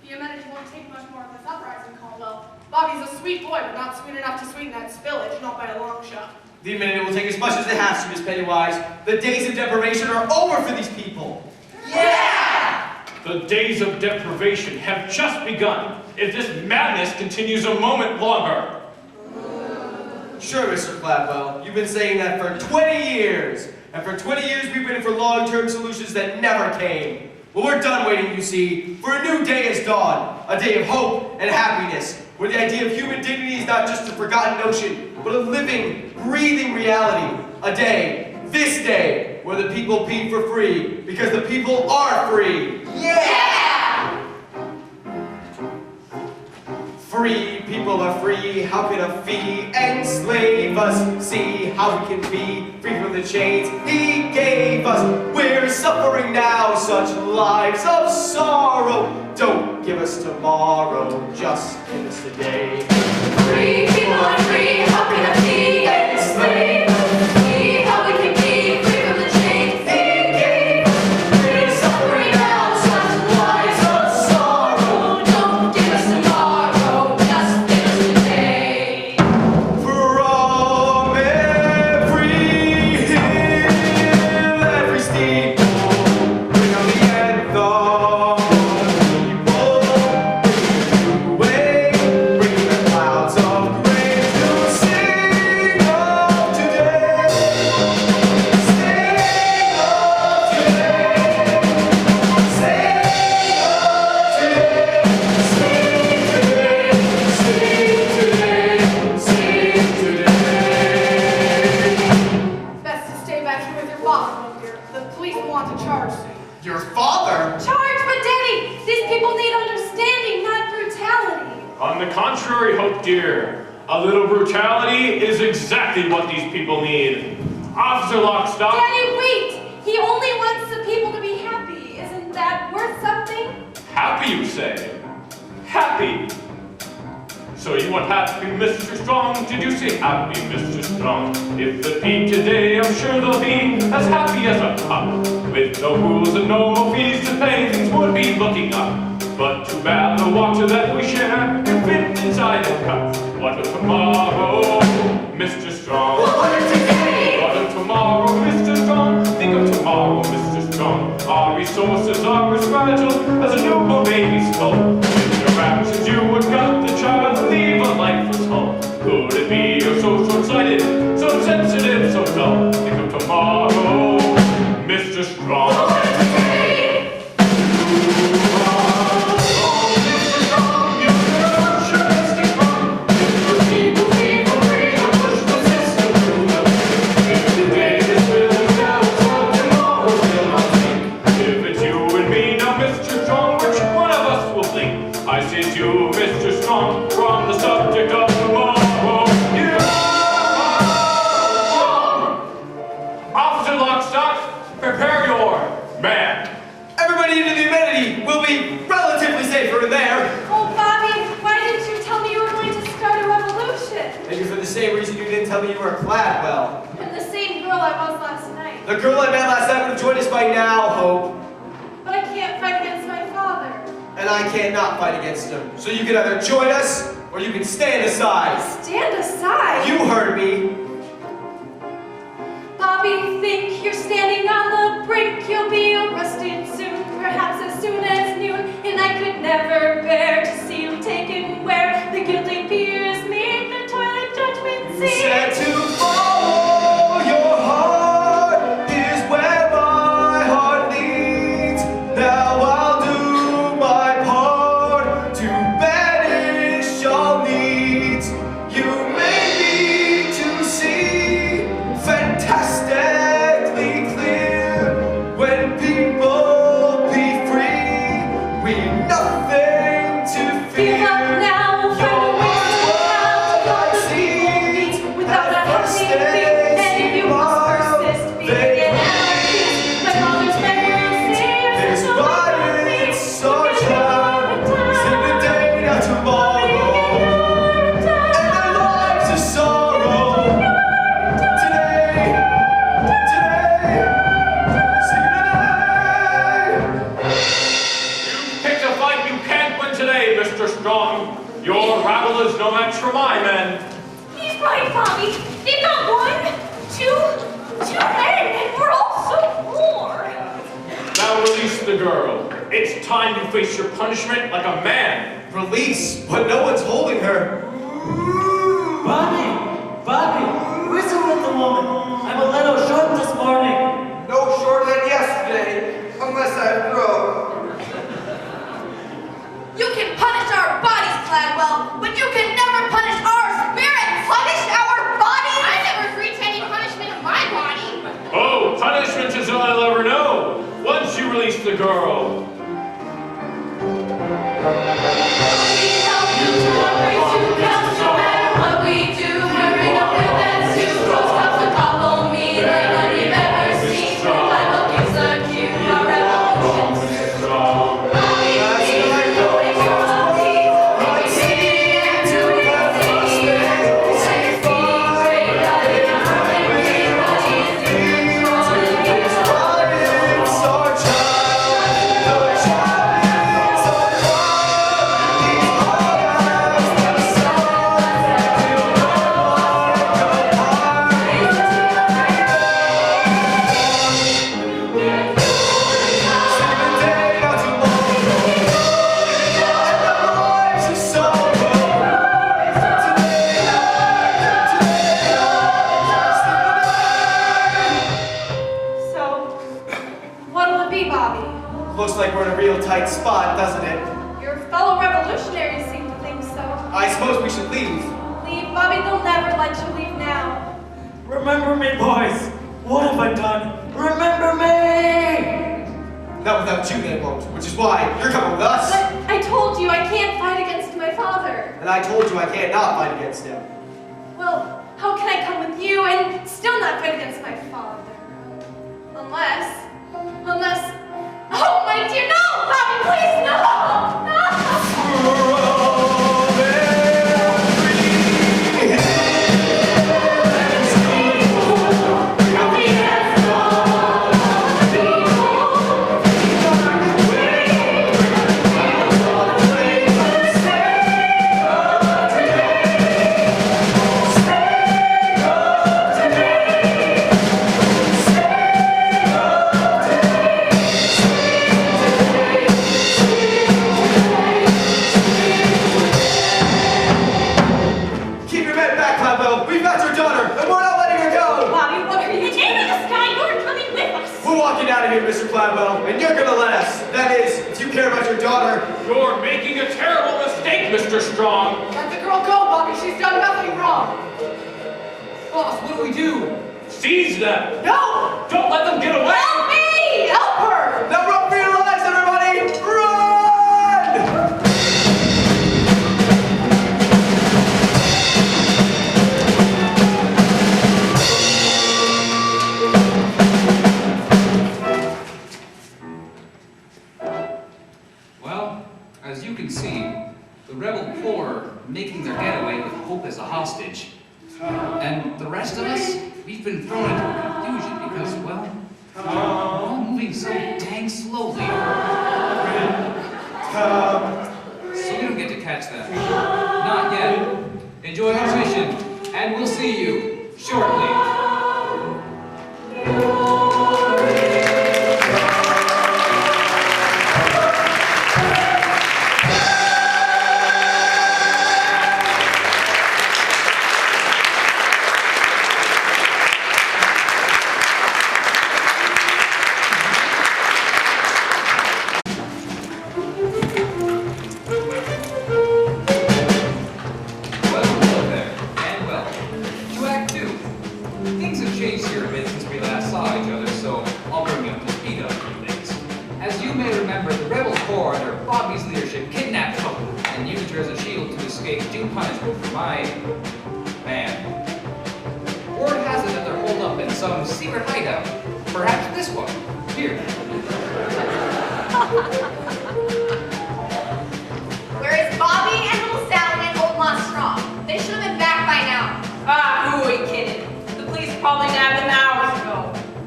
The amenity won't take much more of this uprising, Caldwell. Bobby's a sweet boy, but not sweet enough to sweeten that spillage, not by a long shot. The amenity will take as much as it has to, Miss Pennywise. The days of deprivation are over for these people. Yeah! The days of deprivation have just begun. If this madness continues a moment longer. Sure, Mr. Cladwell, you've been saying that for 20 years. And for 20 years, we've waited for long-term solutions that never came. Well, we're done waiting, you see, for a new day has dawned. A day of hope and happiness, where the idea of human dignity is not just a forgotten notion, but a living, breathing reality. A day, this day, where the people pee for free, because the people are free. Yeah! Free people are free, how can a fee enslave us? See how we can be free from the chains he gave us. We're suffering now such lives of sorrow. Don't give us tomorrow, just give us today. Free people are free, how can a fee enslave us? See how we can be free from the chains he gave us. We're suffering now such lives of sorrow. Don't give us tomorrow, just give us today. From every hill, every steeple, bring on the anthem. People, away, bring the clouds. here. A little brutality is exactly what these people need. Officer Lockstock. Daddy, wait! He only wants the people to be happy. Isn't that worth something? Happy, you say? Happy? So you want happy, Mr. Strong? Did you say happy, Mr. Strong? If the peak today, I'm sure they'll be as happy as a pup. With no rules and no fees to pay, things would be looking up. But too bad the water that we share can fit inside a cup. What of tomorrow, Mr. Strong? What of tomorrow, Mr. Strong? Think of tomorrow, Mr. Strong. Our resources are as fragile as a newborn baby's skull. In your actions you would gut the child and leave a lifeless hull. Could it be you're so short-sighted, so sensitive, so dull? Think of tomorrow, Mr. Strong. Tell me you were clad well. I'm the same girl I was last night. The girl I met last night would have joined us by now, Hope. But I can't fight against my father. And I can't not fight against him. So you can either join us, or you can stand aside. Stand aside? You heard me. Bobby, think you're standing on the brink. You'll be arrested soon, perhaps as soon as noon. And I could never bear to see you taken where the guilty peers meet the toilet judgment scene. Said to follow your heart is where my heart leads. Now I'll do my part to banish all needs. You made me to see fantastically clear. When people be free, we've nothing to fear. Give up now. Your rabble is no match for my men. He's right, Bobby. They've got 1, 2 men, and we're all so poor. Now release the girl. It's time you face your punishment like a man. Release, but no one's holding her. Bobby, whistle at the woman. I'm a little short this morning. No shorter than yesterday, unless I broke. You can punish our bodies, Gladwell, but you can never punish our spirits! Punish our bodies? I never agreed to any punishment of my body. Oh, punishment is all I'll ever know. Once you release the girl. Looks like we're in a real tight spot, doesn't it? Your fellow revolutionaries seem to think so. I suppose we should leave. Leave, Bobby. They'll never let you leave now. Remember me, boys. What have I done? Remember me! Not without you, they won't. Which is why you're coming with us. But I told you I can't fight against my father. And I told you I can't not fight against him. Well, how can I come with you and still not fight against my father? Unless... Oh, my dear, no! Bobby, please, no! Keep your men back, Cabo. We've got your daughter, and we're not letting her go. Bobby, what are you doing in the sky? You're coming with us. We're walking out of here, Mr. Cladwell, and you're gonna let us. That is, if you care about your daughter. You're making a terrible mistake, Mr. Strong. Let the girl go, Bobby. She's done nothing wrong. Boss, what do we do? Seize them. No! Don't let them get away. Help me! Help her! Now run for your lives, everybody! Run! Well, as you can see, the rebel corps are making their getaway with Hope as a hostage. And the rest of us, we've been thrown into confusion because, well, we're all moving so dang slowly. So we don't get to catch them. Not yet. Enjoy your mission, and we'll see you shortly. Well, hello there, and welcome to Act 2. Things have changed here a bit since we last saw each other, so I'll bring you up to speed on a few things. As you may remember, the rebel corps under Bobby's leadership kidnapped Hope and used her as a shield to escape due punishment for my man. Word has it that they're holed up in some secret hideout. Perhaps this one. Here. Where is Bobby and little Sally and old Ma Strong? They should have been back by now. Ah, who are we kidding? The police probably nabbed them hours ago.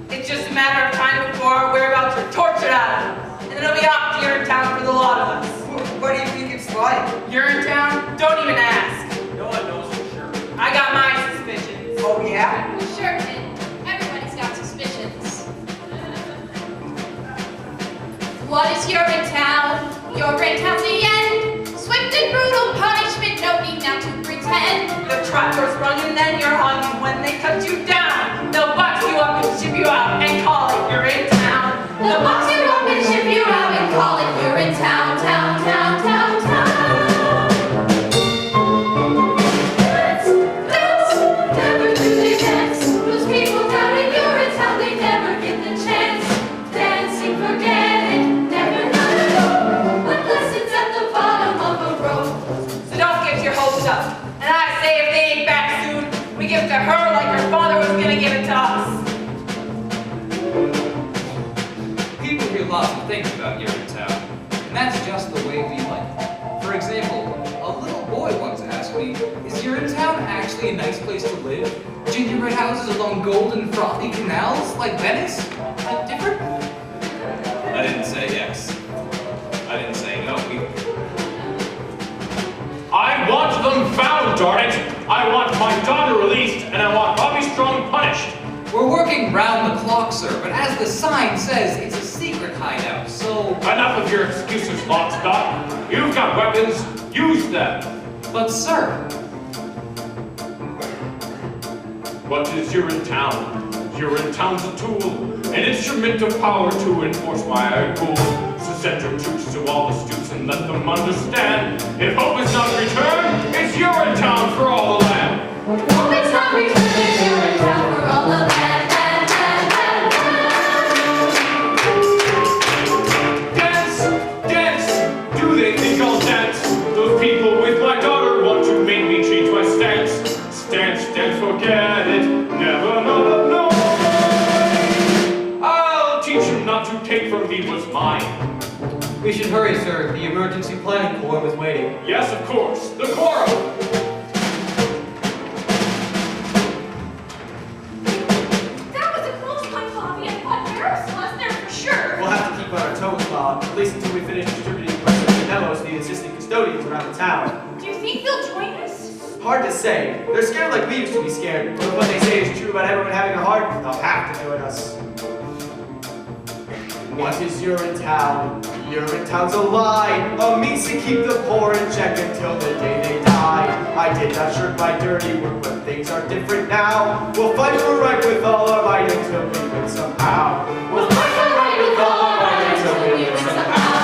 It's just a matter of time before our whereabouts are tortured out of them. And then it'll be off to Urinetown for the lot of us. What do you think it's like? Urinetown? Don't even ask. No one knows for sure. I got my suspicions. Oh, yeah? Sure, kid. Everybody's got suspicions. What is Urinetown? Urinetown's the end. Swift and brutal punishment, no need now to pretend. The trapdoor's running, then you're hung. When they cut you down, they'll box you up and ship you out and call it Urinetown. They'll box you up and ship you out and call it Urinetown, town, town, town, town. Dance, never do they dance. Those people down in Urinetown, they never get the chance. Dancing, forget it, never not alone. But lessons at the bottom of a road. So don't get your hopes up. And I say if they ain't back soon, we give it to her like her father was gonna give it to us. People hear lots of things about Urinetown, and that's just the way we like it. For example, a little boy once asked me, is Urinetown actually a nice place to live? Gingerbread houses along golden frothy canals like Venice? Like different? I didn't say yes. I didn't say no either. I want them found, darn it! I want my daughter released, and I want Bobby Strong punished. We're working round the clock, sir, but as the sign says, it's a secret hideout, so... Enough of your excuses, Lockstock. You've got weapons. Use them. But sir, What is Urinetown? Urinetown's a tool, an instrument of power to enforce my rule. So send your troops to all the stoops and let them understand. If hope is not returned, it's Urinetown for all the land. Hope it's not returned, it's Urinetown for all the land, land, land, land, land. Dance, dance. Do they think I'll dance? Those people with forget it. Never, no, no. I'll teach him not to take from me what's mine. We should hurry, sir. The emergency planning quorum is waiting. Yes, of course. The quorum. That was a close one, Bobby. I thought Paris was there for sure. We'll have to keep on our toes, Bob, at least until we finish distributing questions and memos to the assistant custodians around the town. Do you think they'll join us? Hard to say. They're scared like we used to be scared. But if what they say is true about everyone having a heart, they'll have to join us. What is Urinetown? Urinetown's a lie. A means to keep the poor in check until the day they die. I did not shirk my dirty work, but things are different now. We'll fight for right with all our might until we win somehow. We'll fight for right with all our might until we win somehow.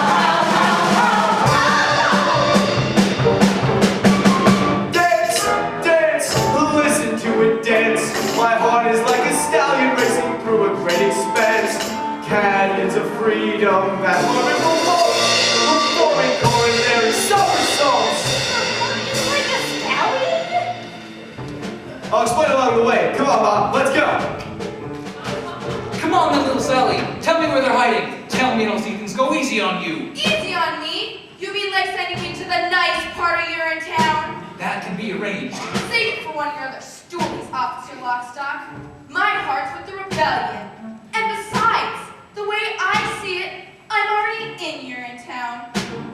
Dance, dance, listen to it dance. My heart is like a stallion racing through a great expanse. Canyons of freedom that were in the world, performing coronary somersaults. It's like a stallion? I'll explain along the way. Come on, Bob, let's go. Come on, then, little Sally. Tell me where they're hiding. Tell me, and I'll see things go easy on you. Easy on me? You mean like sending me to the nice part of Urinetown? That can be arranged. Save it for one of your other stories, Officer Lockstock. My heart's with the rebellion. And besides, the way I see it, I'm already in Urinetown.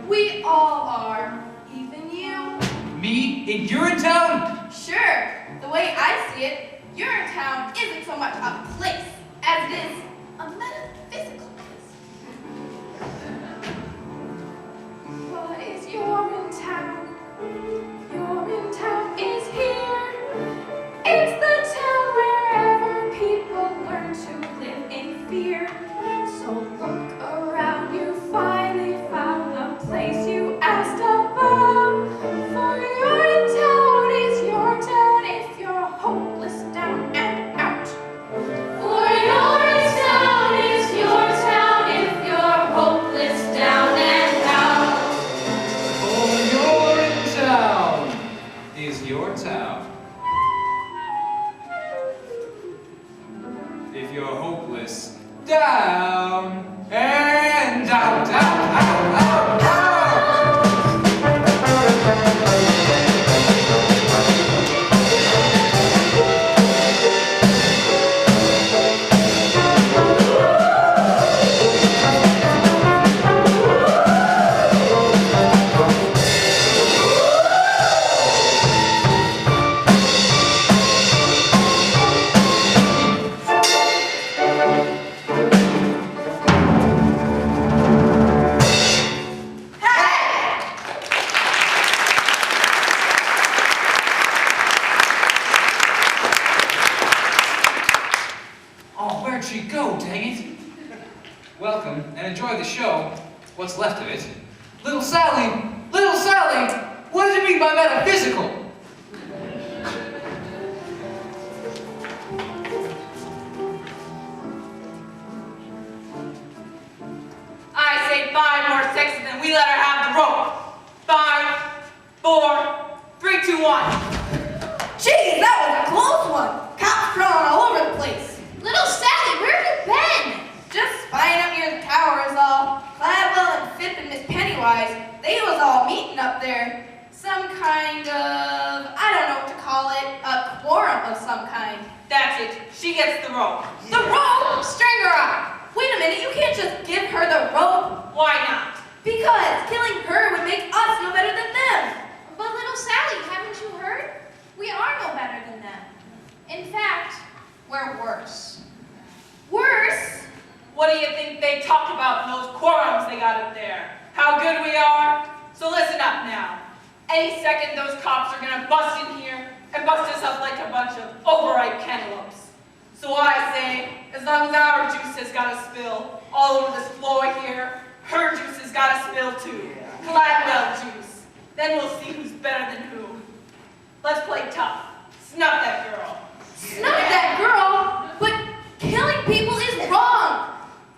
We all are, even you. Me in Urinetown? Sure, the way I see it, Urinetown isn't so much a place as it is a metaphysical place. What is Urinetown? Urinetown is here. It's the town wherever people learn to live in fear. So look around, you finally found the place you asked about. For Urinetown is your town if you're hopeless down and out. For Urinetown is your town if you're hopeless down and out. Oh, you're in town. Is your town. If you're hopeless, down and out, out, out, out, out. Oh, where'd she go, dang it? Welcome, and enjoy the show. What's left of it. Little Sally! Little Sally! What does it mean by metaphysical? I say 5 more seconds and we let her have the rope. 5, 4, 3, 2, 1. Geez, that was a close one. Cops crawling all over the place. Little Sally, where have you been? Just spying up near the tower is all. Gladwell and Phipp and Miss Pennywise, they was all meeting up there. Some kind of, I don't know what to call it, a quorum of some kind. That's it. She gets the rope. The rope? String her up. Wait a minute, you can't just give her the rope. Why not? Because killing her would make us no better than them. But little Sally, haven't you heard? We are no better than them. In fact, we're worse. Worse? What do you think they talked about in those quorums they got up there? How good we are? So listen up now. Any second those cops are gonna bust in here and bust us up like a bunch of overripe cantaloupes. So I say, as long as our juice has got to spill all over this floor here, her juice has got to spill too. Gladwell juice. Then we'll see who's better than who. Let's play tough. Snuff that girl. Snuff that girl? But killing people is wrong.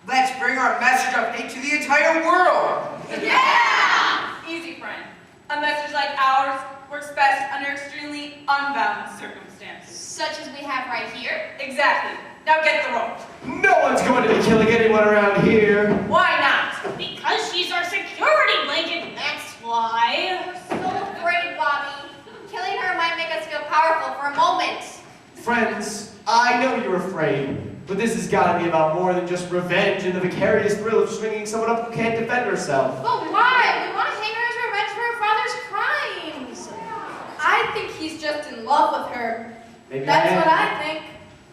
Let's bring our message of hate to the entire world. Yeah! Easy, friend. A message like ours works best under extremely unbalanced circumstances. Such as we have right here? Exactly. Now get the rope. No one's going to be killing anyone around here. Why not? Because she's our security blanket, that's why. We're so afraid, Bobby. Killing her might make us feel powerful for a moment. Friends, I know you're afraid, but this has got to be about more than just revenge and the vicarious thrill of stringing someone up who can't defend herself. But why? We want to hang her as revenge for her father's crimes. I think he's just in love with her. Maybe That's I am. what I think.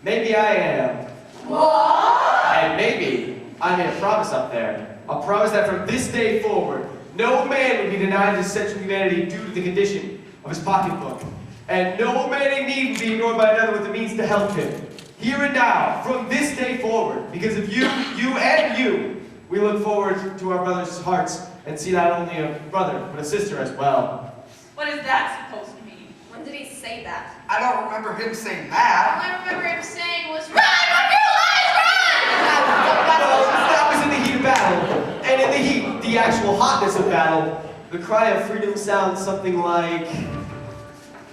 Maybe I am. What? And maybe I made a promise up there. A promise that from this day forward, no man would be denied his essential humanity due to the condition of his pocketbook. And no man in need would be ignored by another with the means to help him. Here and now, from this day forward, because of you, and you, we look forward to our brother's hearts and see not only a brother, but a sister as well. What is that supposed to mean? When did he say that? I don't remember him saying All that. I remember him saying was, "Run, run, your lives, run!" Well, that was in the heat of battle. And in the heat, the actual hotness of battle, the cry of freedom sounds something like,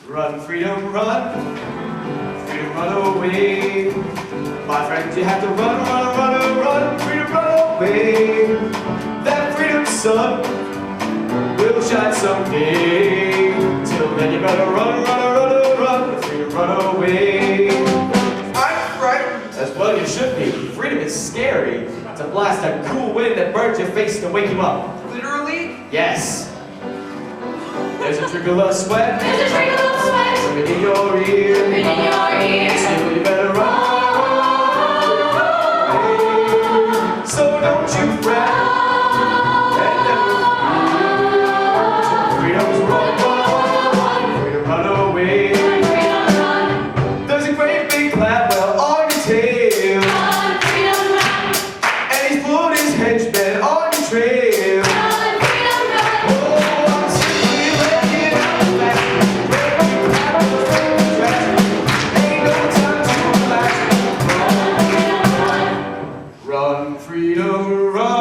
run, freedom, run. Freedom, run away. My friends, you have to run, run, run, run. Freedom, run away. That freedom sun will shine someday. Till then, you better run, run, run, run. Freedom, run away. I'm frightened. As well you should be. Freedom is scary. It's a blast of cool wind that burns your face to wake you up. Literally? Yes. There's a trickle of sweat. There's a trickle of sweat Dripping in your ear. dripping in your ear. So you better run. So don't you fret. And never fear. Freedom's run. Freedom run away. There's a great big cloud well on your tail. And he's put his henchmen on your trail. Oh, I'm simply laying out the fact. Breaking clouds, breaking tracks. Ain't no time to relax. Run, freedom, run.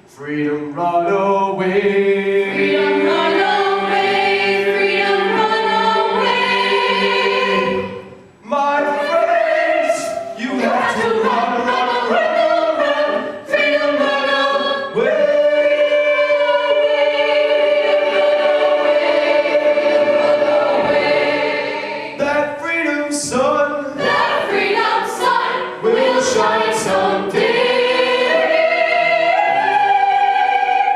Freedom, run away. Freedom, run away. Freedom, run away. My friends, you have to run, run, run, run. Freedom, run away. That freedom sun That freedom sun will shine someday.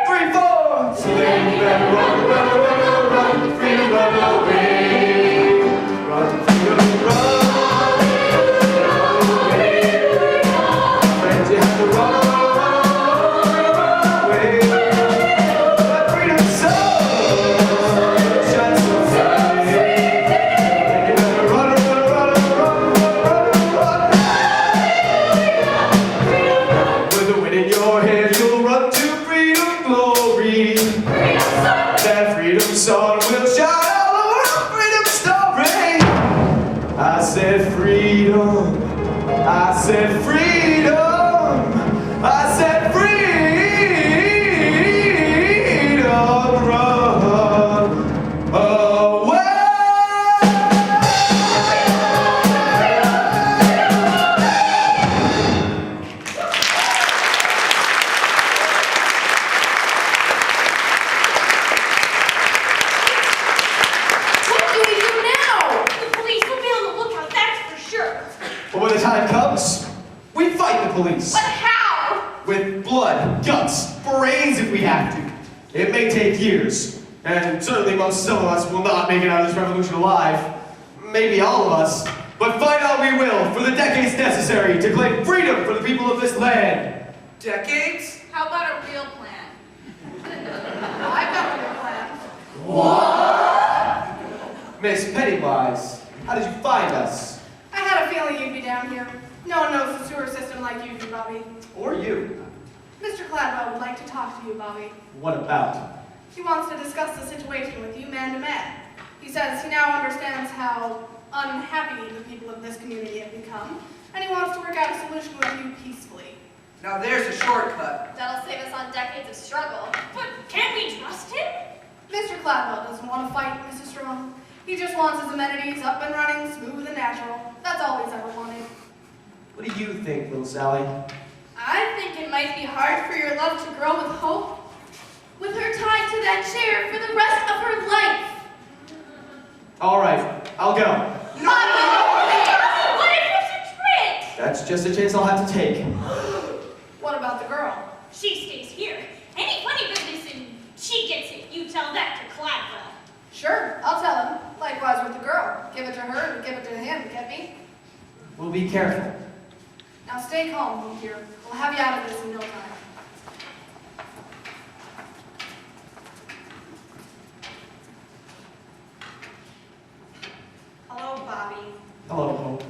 3, 4. So then you better run, run, run, run. Freedom, run away. Run, freedom, run. Friends, you have to run, run away. That freedom sun will shine someday. Then you better run, run, run, run, run, run. With the wind in your hair, you'll run to freedom glory. That freedom sun will shine all over our freedom story. I said freedom. I said freedom. I said freedom. Run away. What do we do now? The police will be on the lookout, that's for sure. But when the time comes, we fight the police. But how? With blood, guts, brains if we have to. It may take years, and certainly most some of us will not make it out of this revolution alive. Maybe all of us, but fight on we will for the decades necessary to claim freedom for the people of this land. Decades? How about a real plan? I've got a real plan. Miss Pennywise, how did you find us? I had a feeling you'd be down here. No one knows the sewer system like you do, Bobby. Or you? Mr. Cladwell would like to talk to you, Bobby. What about? He wants to discuss the situation with you man to man. He says he now understands how unhappy the people of this community have become, and he wants to work out a solution with you peacefully. Now there's a shortcut. That'll save us on decades of struggle. But can't we trust Mr. Cladwell doesn't want to fight, Mrs. Strong. He just wants his amenities up and running, smooth and natural. That's all he's ever wanted. What do you think, little Sally? I think it might be hard for your love to grow with hope, with her tied to that chair for the rest of her life. All right, I'll go. What if it's a trick? That's just a chance I'll have to take. What about the girl? She stays here. Any funny business and she gets it. You tell that to Cladwell. Sure, I'll tell him. Likewise with the girl. Give it to her and give it to him, get me? We'll be careful. Now stay calm, Luke here. We'll have you out of this in no time. Hello, Bobby. Hello, Hope.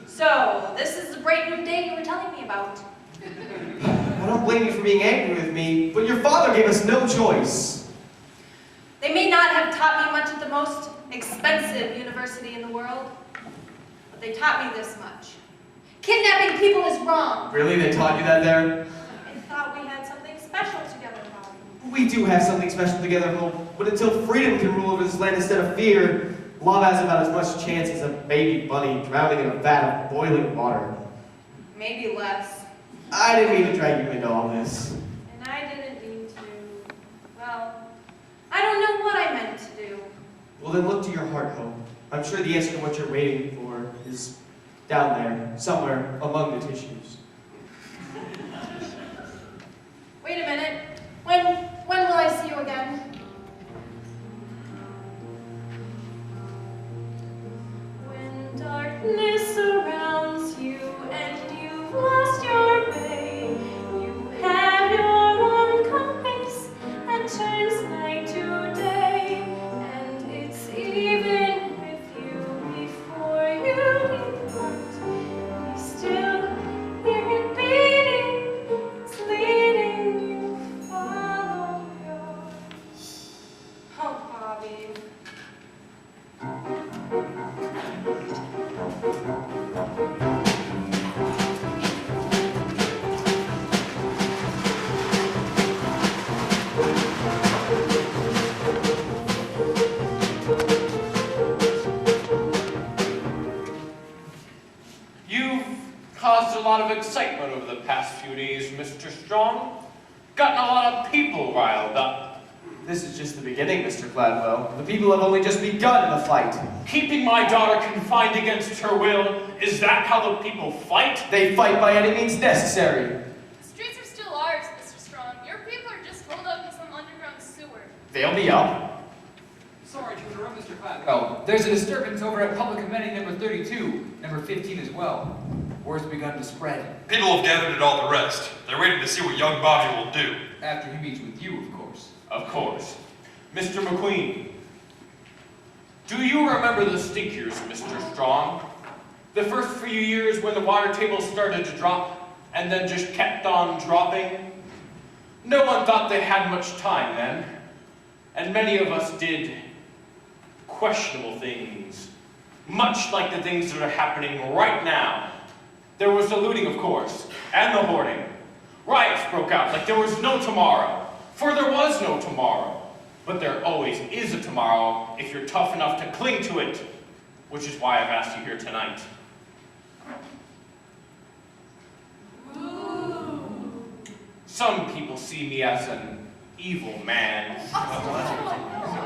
So, this is the bright new day you were telling me about. I don't blame you for being angry with me, but your father gave us no choice. They may not have taught me much at the most expensive university in the world, but they taught me this much. Kidnapping people is wrong. Really? They taught you that there? I thought we had something special together, Bobby. We do have something special together, Hope, but until freedom can rule over this land instead of fear, love has about as much chance as a baby bunny drowning in a vat of boiling water. Maybe less. I didn't mean to drag you into all this. And I didn't mean to. Well, I don't know what I meant to do. Well, then look to your heart, Hope. I'm sure the answer to what you're waiting for is down there, somewhere among the tissues. Wait a minute. When will I see you again? When darkness surrounds you and you've lost your way, you have your own compass that turns night to day, and it's even with you before you depart. You still hear it beating, it's leading you, follow yours. Oh, Bobby. You've caused a lot of excitement over the past few days, Mr. Strong. Gotten a lot of people riled up. This is just the beginning, Mr. Gladwell. The people have only just begun the fight. Keeping my daughter confined against her will, is that how the people fight? They fight by any means necessary. The streets are still ours, Mr. Strong. Your people are just rolled up in some underground sewer. They'll be up. Sorry to interrupt, Mr. Cladwell. There's a disturbance over at Public Committee number 32, number 15 as well. Word's begun to spread. People have gathered at all the rest. They're waiting to see what young Bobby will do. After he meets with you, of course. Of course. Mr. McQueen, do you remember the stinkers, Mr. Strong? The first few years when the water table started to drop, and then just kept on dropping? No one thought they had much time then, and many of us did questionable things, much like the things that are happening right now. There was the looting, of course, and the hoarding. Riots broke out like there was no tomorrow, for there was no tomorrow. But there always is a tomorrow if you're tough enough to cling to it, which is why I've asked you here tonight. Some people see me as an evil man.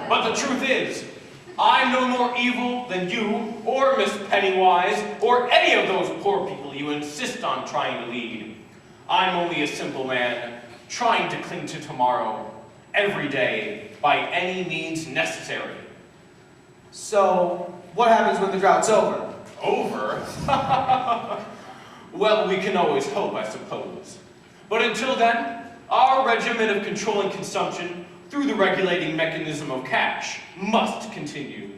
But the truth is, I'm no more evil than you, or Miss Pennywise, or any of those poor people you insist on trying to lead. I'm only a simple man, trying to cling to tomorrow, every day, by any means necessary. So, what happens when the drought's over? Over? Well, we can always hope, I suppose. But until then, our regimen of controlling consumption through the regulating mechanism of cash must continue.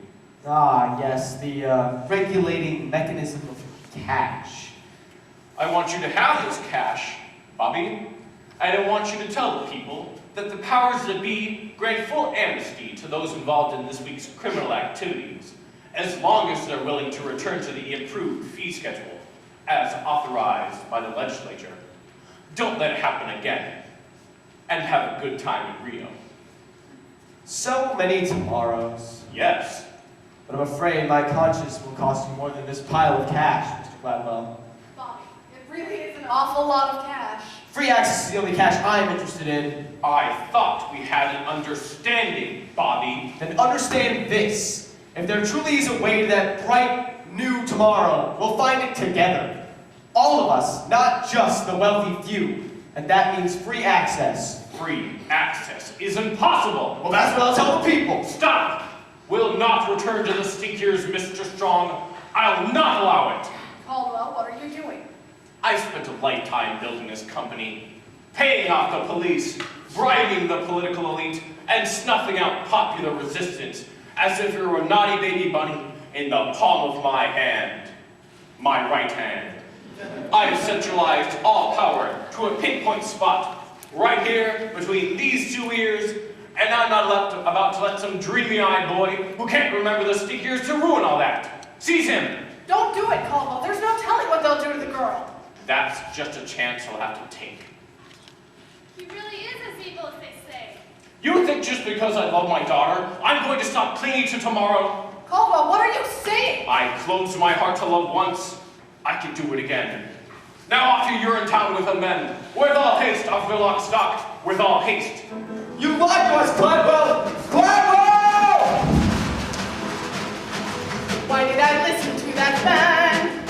Ah, yes, the regulating mechanism of cash. I want you to have this cash, Bobby, and I want you to tell the people that the powers that be grant full amnesty to those involved in this week's criminal activities, as long as they're willing to return to the improved fee schedule, as authorized by the legislature. Don't let it happen again, and have a good time in Rio. So many tomorrows. Yes. But I'm afraid my conscience will cost you more than this pile of cash, Mr. Gladwell. Bobby, it really is an awful lot of cash. Free access is the only cash I'm interested in. I thought we had an understanding, Bobby. Then understand this. If there truly is a way to that bright, new tomorrow, we'll find it together. All of us, not just the wealthy few. And that means free access. Free access is impossible. Well, that's what I'll tell the people. Stop! We'll not return to the stinkers, Mr. Strong. I'll not allow it. Caldwell, what are you doing? I spent a lifetime building this company, paying off the police, bribing the political elite, and snuffing out popular resistance as if it were a naughty baby bunny in the palm of my hand. My right hand. I have centralized all power to a pinpoint spot, right here between these two ears, and I'm not about to let some dreamy-eyed boy who can't remember the stinkers to ruin all that. Seize him! Don't do it, Caldwell. There's no telling what they'll do to the girl. That's just a chance I'll have to take. He really is as evil as they say. You think just because I love my daughter, I'm going to stop clinging to tomorrow? Caldwell, what are you saying? I closed my heart to love once. I can do it again. Now off to Urinetown with the men. With all haste, off Villock stock. With all haste. You lied to us, Gladwell! Gladwell! Why did I listen to that man?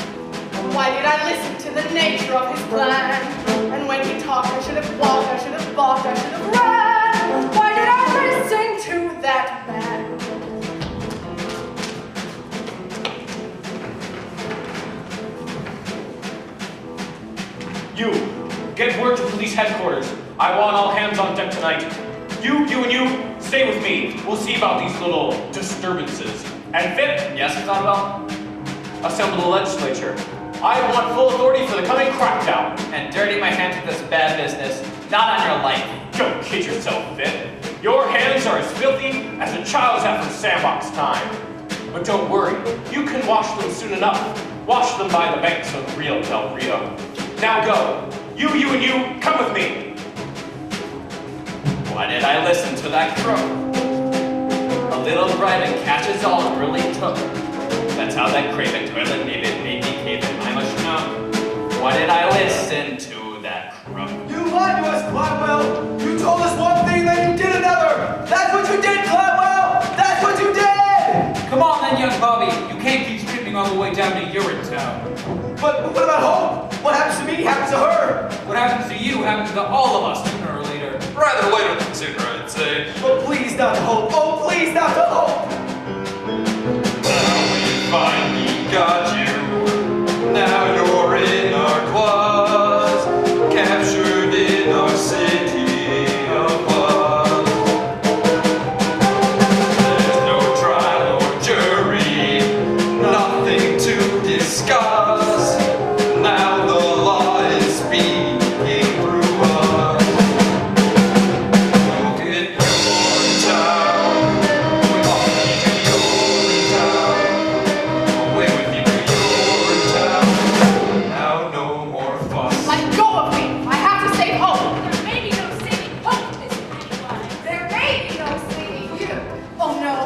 Why did I listen to the nature of his plan? And when he talked, I should have walked, I should have balked, I should have ran. Why did I listen to that man? You, get word to police headquarters. I want all hands on deck tonight. You, and you, stay with me. We'll see about these little disturbances. And Fit, Yes, Gladwell? assemble the legislature. I want full authority for the coming crackdown. And dirty my hands with this bad business. Not on your life. Don't kid yourself, Fit. Your hands are as filthy as a child's after sandbox time. But don't worry, you can wash them soon enough. Wash them by the banks of the Rio del Rio. Now go. You, and you, come with me. Why did I listen to that crow? A little bribing catches all it really took. That's how that craven toilet made me cave in, I must know. Why did I listen to that crow? You lied to us, Gladwell! You told us one thing, then you did another! That's what you did, Gladwell! That's what you did! Come on then, young Bobby. You can't keep streaming all the way down to Urinetown. But what about Hope? What happens to me happens to her! What happens to you happens to all of us sooner or later. Rather later than sooner, I'd say. Oh, please not to Hope! Oh, please not to Hope! Now we finally got you. Now you're in our claws, captured in our city of love. There's no trial or jury, nothing to discuss. Now the law is speaking through us. Look at your town, we're off to your town. Away with you to your town. Now no more fuss. Let go of me! I have to save Hope! There may be no saving hope, Mr. Pennywise. There may be no saving you! Oh no!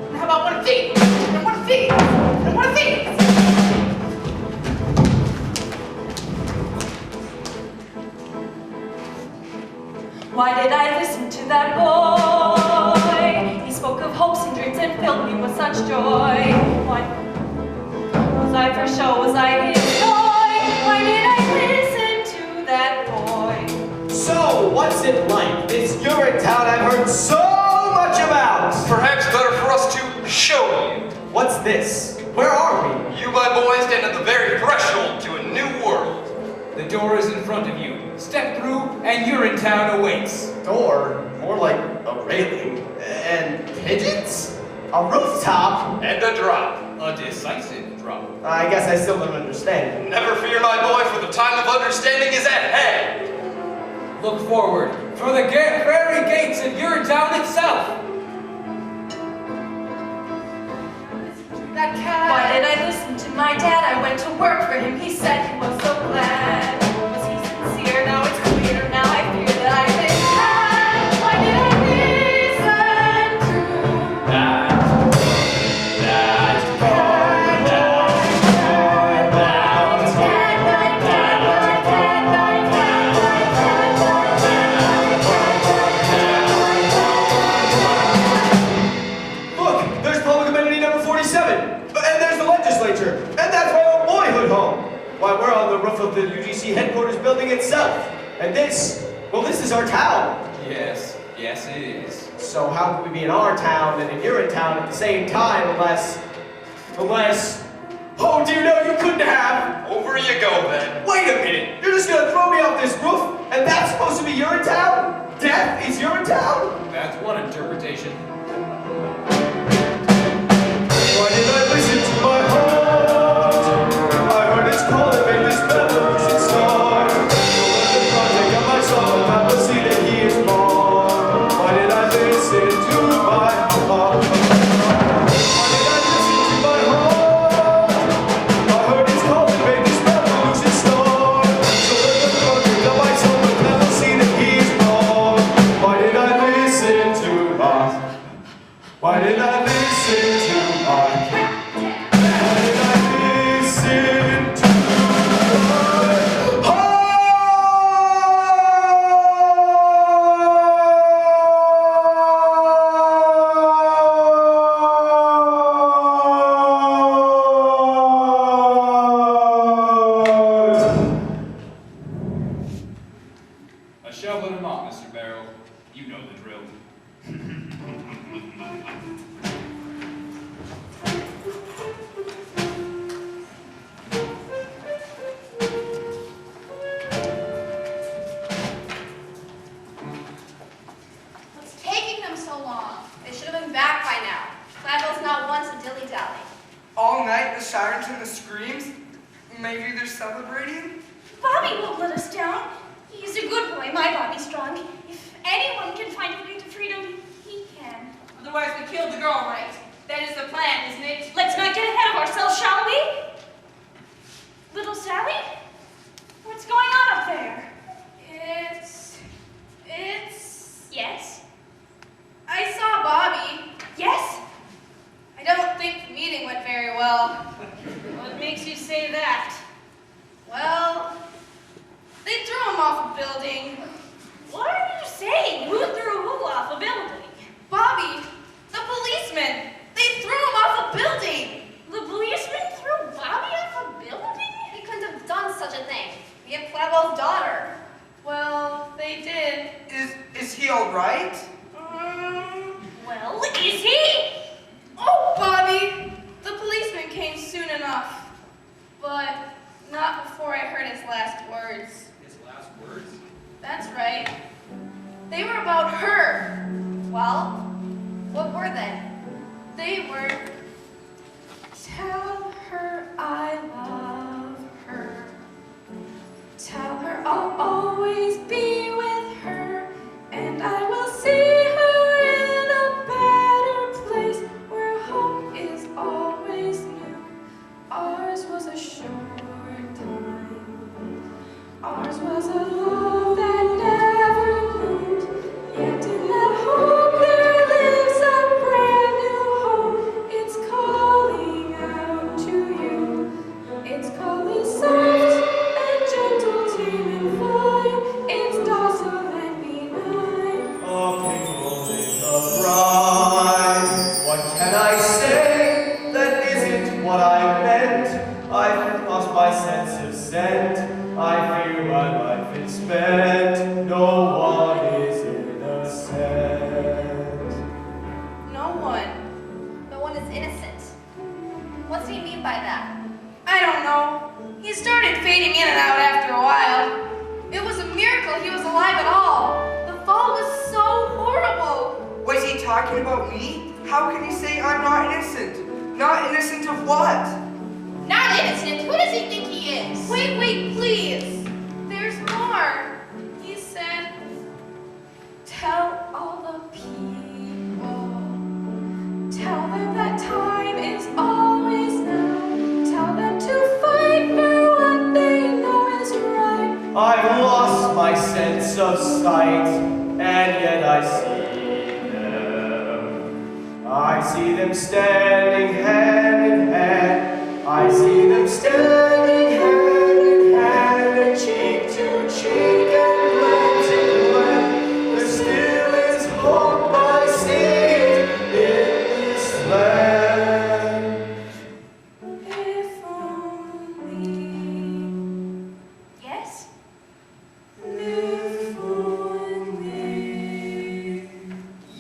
And how about one of these? And one of these? And one of these? Why did I listen to that boy? He spoke of hopes and dreams and filled me with such joy. Why was I for show? Was I his toy? Why did I listen to that boy? So, what's it like? This Urinetown I've heard so much about! Perhaps better for us to show you. What's this? Where are we? You, my boy, stand at the very threshold to a new world. The door is in front of you. Step through, and Urinetown awaits. Door? More like a railing. And pigeons? A rooftop? And a drop. A decisive drop. I guess I still don't understand. Never fear, my boy, for the time of understanding is at hand. Look forward, for the very gates of Urinetown itself. That cat! Why did I listen to my dad? I went to work for him. He said he was so glad. Was he sincere? Now it's clear. Now I fear that I've been had. Why did I listen to living itself. And this, well, this is our town. Yes, yes it is. So how could we be in our town and in Urinetown at the same time unless... Oh, do you know you couldn't have? Over you go, then. Wait a minute, you're just gonna throw me off this roof and that's supposed to be Urinetown? Death is Urinetown? That's one interpretation. Why did I listen to my heart? I heard its call and made this memories start. So let the project of my soul have to see that he is born. Why did I listen to my heart? Why did I listen to my heart? I heard its call and made this memories start. So let the project of my soul have to see that he is born. Why did I listen to my? Why did I listen to my? Why did I listen to my heart? A shovel and a mop, Mr. Barrow. You know the drill. What's taking them so long? They should have been back by now. Cladwell's not one to dilly-dally. All night, the sirens and the screams. Maybe they're celebrating? Bobby won't let us down. He's a good boy, my Bobby's strong. If anyone can find a way to freedom, he can. Otherwise, we killed the girl, right? That is the plan, isn't it? Let's not get ahead of ourselves, shall we? Little Sally? What's going on up there? Yes? I saw Bobby. Yes? I don't think the meeting went very well. What makes you say that? Well, they threw him off a building. What are you saying? Who threw who off a building? Bobby, the policeman. They threw him off a building. The policeman threw Bobby off a building? He couldn't have done such a thing. We have Cladwell's daughter. Well, they did. Is he all right? Well, is he? Oh, Bobby! The policeman came soon enough. But not before I heard his last words. His last words? That's right. They were about her. Well, what were they? They were, tell her I love her. Tell her I'll always be with her. And I will see her in a better place where hope is always new. Ours was a short time. Ours was a love that never bloomed. Yet in that hope there lives a brand new hope. It's calling out to you. It's calling soft and gentle, tame and fine. It's docile and benign. A people in the bride. What can I say that isn't what I meant? I've lost my sense of scent. I fear my life is spent. No one is innocent. No one. No one is innocent. What's he mean by that? I don't know. He started fading in and out after a while. It was a miracle he was alive at all. The fall was so horrible. Was he talking about me? How can he say I'm not innocent? Not innocent of what? Not innocent? Who does he think he is? Wait, please. There's more. He said, tell all the people. Tell them that time is always now. Tell them to fight for what they know is right. I've lost my sense of sight, and yet I see them. I see them standing hand in hand. I see them standing hand in hand, and cheek to cheek and glance in glance. There still is hope I see in this land. If only. Yes?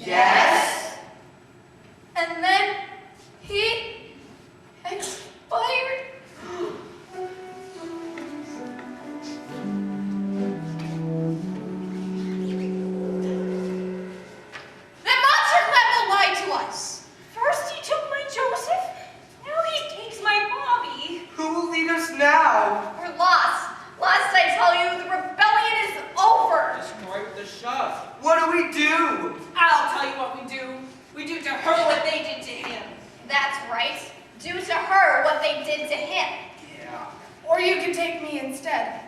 Yes? And then he expired. That monster Clem lied to us. First he took my Joseph, now he takes my Bobby. Who will lead us now? We're lost. Last I tell you, the rebellion is over. Destroy the shove. What do we do? I'll tell you what we do. We do to her what they did to him. That's right. Do to her what they did to him. Yeah. Or you can take me instead.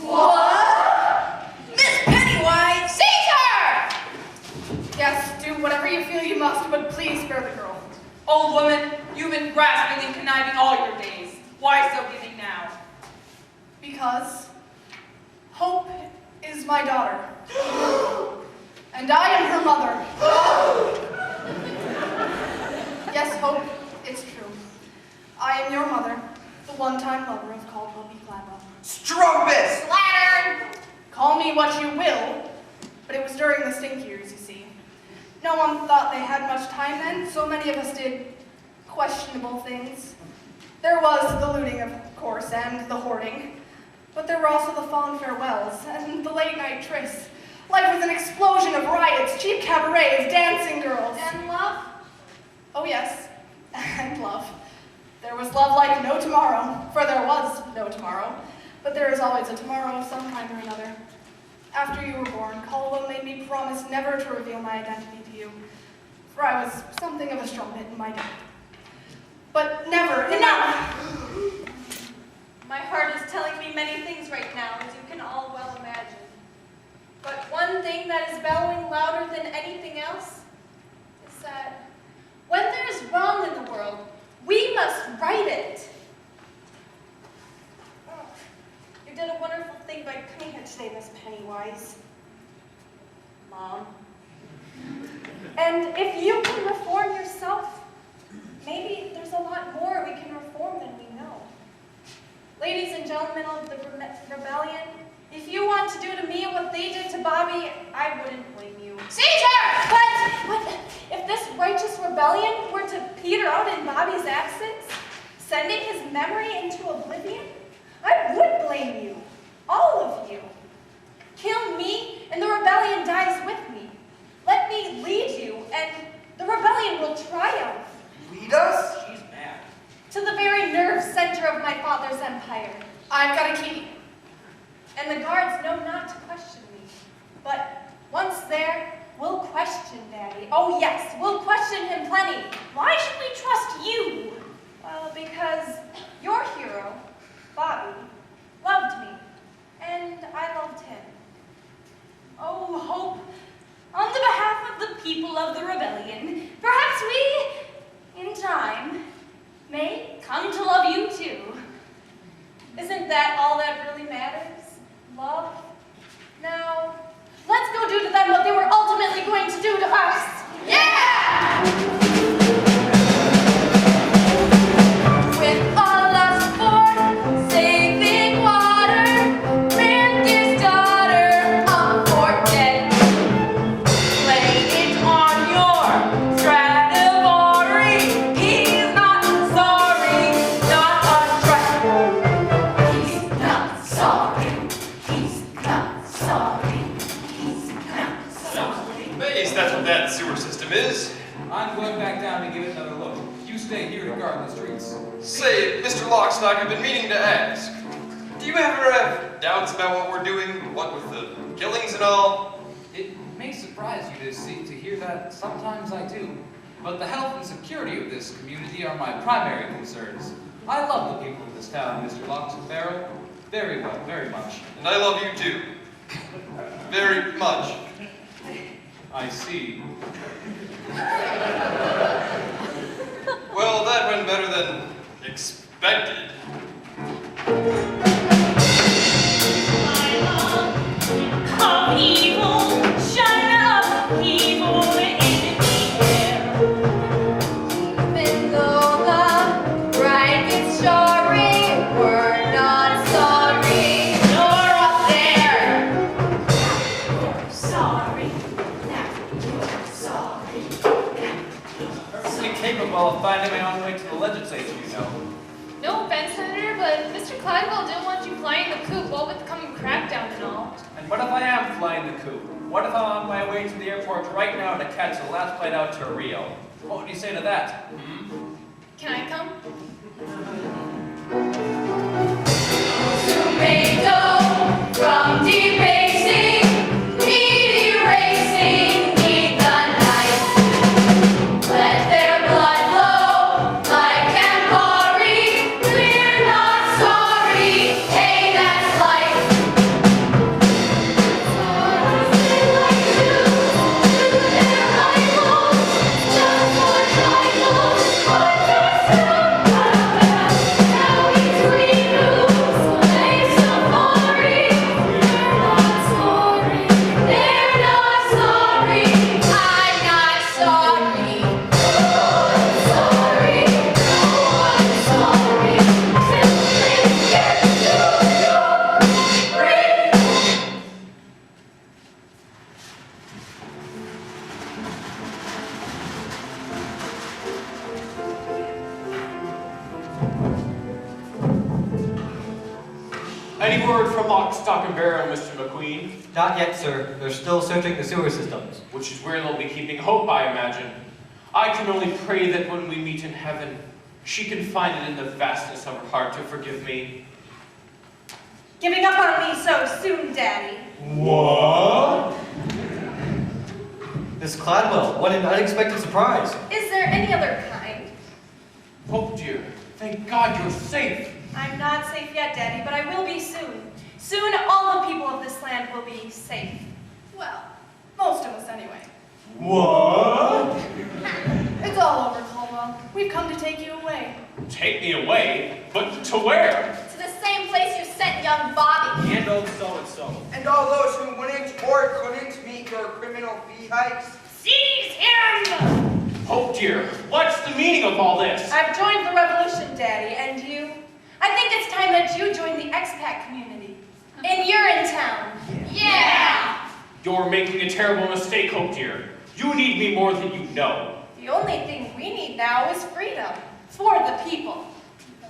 What? Miss Pennywise, seize her! Yes, do whatever you feel you must, but please spare the girl. Old woman, you've been grasping and conniving all your days. Why so giving now? Because Hope is my daughter. And I am her mother. Yes, Hope, it's true. I am your mother, the one-time lover of Caldwell B. Gladwell. Strumpus! Slattern! Call me what you will, but it was during the stink years, you see. No one thought they had much time then, so many of us did questionable things. There was the looting, of course, and the hoarding. But there were also the fond farewells, and the late-night trysts. Life was an explosion of riots, cheap cabarets, dancing girls. And love? Oh yes, and love. There was love like no tomorrow, for there was no tomorrow. But there is always a tomorrow of some kind or another. After you were born, Caldwell made me promise never to reveal my identity to you, for I was something of a strumpet in my day. But never, Enough! My heart is telling me many things right now, as you can all well imagine. But one thing that is bellowing louder than anything else is that when there is wrong in the world, we must right it. Oh, you did a wonderful thing by coming here today, Miss Pennywise. Mom. And if you can reform yourself, maybe there's a lot more we can reform than we know. Ladies and gentlemen of the rebellion, if you want to do to me what they did to Bobby, I wouldn't blame you. Caesar! But if this righteous rebellion were to peter out in Bobby's absence, sending his memory into oblivion, I would blame you, all of you. Kill me, and the rebellion dies with me. Let me lead you, and the rebellion will triumph. Lead us? She's mad. To the very nerve center of my father's empire. I've got a key. And the guards know not to question me. But once there, we'll question Daddy. Oh yes, we'll question him plenty. Why should we trust you? Well, because your hero, Bobby, loved me. And I loved him. Oh, Hope, on the behalf of the people of the rebellion, perhaps we, in time, may come to love you too. Isn't that all that really matters? Love? Now, let's go do to them what they were ultimately going to do to us. Yeah! With a lust for saving water, ran his daughter up for dead. Lay it on your Stradivari. He's not sorry, not a trifle. He's not sorry. He's not sorry. He's not sorry. Base, that's what that sewer system is. I'm going back down to give it another look. You stay here to guard the streets. Say, Mr. Lockstock, I've been meaning to ask. Do you ever have doubts about what we're doing? What with the killings and all? It may surprise you to hear that sometimes I do. But the health and security of this community are my primary concerns. I love the people of this town, Mr. Lockstock. Very well, very much. And I love you too. Very much. I see. Well, that went better than expected. Of evil, shine up evil in the air. Even though the right gets sorry, we're not sorry. You're up there. You're sorry. Now you're sorry. capable of finding my own way to the legislature, you know. No offense, Senator, but Mr. Cladwell didn't want you flying the coop, what with the coming crackdown and all. And what if I am flying the coop? What if I'm on my way to the airport right now to catch the last flight out to Rio? What would you say to that? Can I come? Tomato from deep racing, need erasing, need the night. Let their blood flow like Campari. We're not sorry, hey, that's life. They like to their rivals, just for trifles, but just now he's removes, makes safari. They're not sorry, they're not sorry, I'm not sorry. Sorry, no one's sorry. Simply get to your brain. Any word from Lock, Stock, and Barrel, Mr. McQueen? Not yet, sir. They're still searching the sewer systems. Which is where they'll be keeping hope, I imagine. I can only pray that when we meet in heaven, she can find it in the vastness of her heart to forgive me. Giving up on me so soon, Daddy. What? Miss Cladwell, what an unexpected surprise. Is there any other kind? Hope, dear, thank God you're safe. I'm not safe yet, Daddy, but I will be soon. Soon, all the people of this land will be safe. Well, most of us anyway. What? It's all over, Caldwell. We've come to take you away. Take me away? But to where? To the same place you sent young Bobby. And old so-and-so. And all those who wouldn't or couldn't meet your criminal fee hikes. Seize him! Hope, dear, what's the meaning of all this? I've joined the revolution, Daddy, and you? I think it's time that you join the expat community. In Urinetown. Yeah! You're making a terrible mistake, Hope, dear. You need me more than you know. The only thing we need now is freedom. For the people.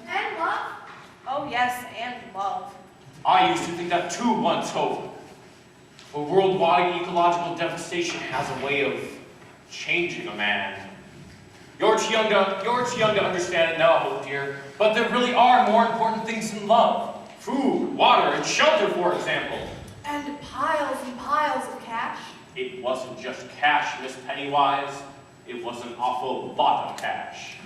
And love. Oh yes, and love. I used to think that too once, Hope. But worldwide ecological devastation has a way of changing a man. You're too young to understand it now, Hope, dear. But there really are more important things than love. Food, water, and shelter, for example. And piles of cash. It wasn't just cash, Miss Pennywise. It was an awful lot of cash.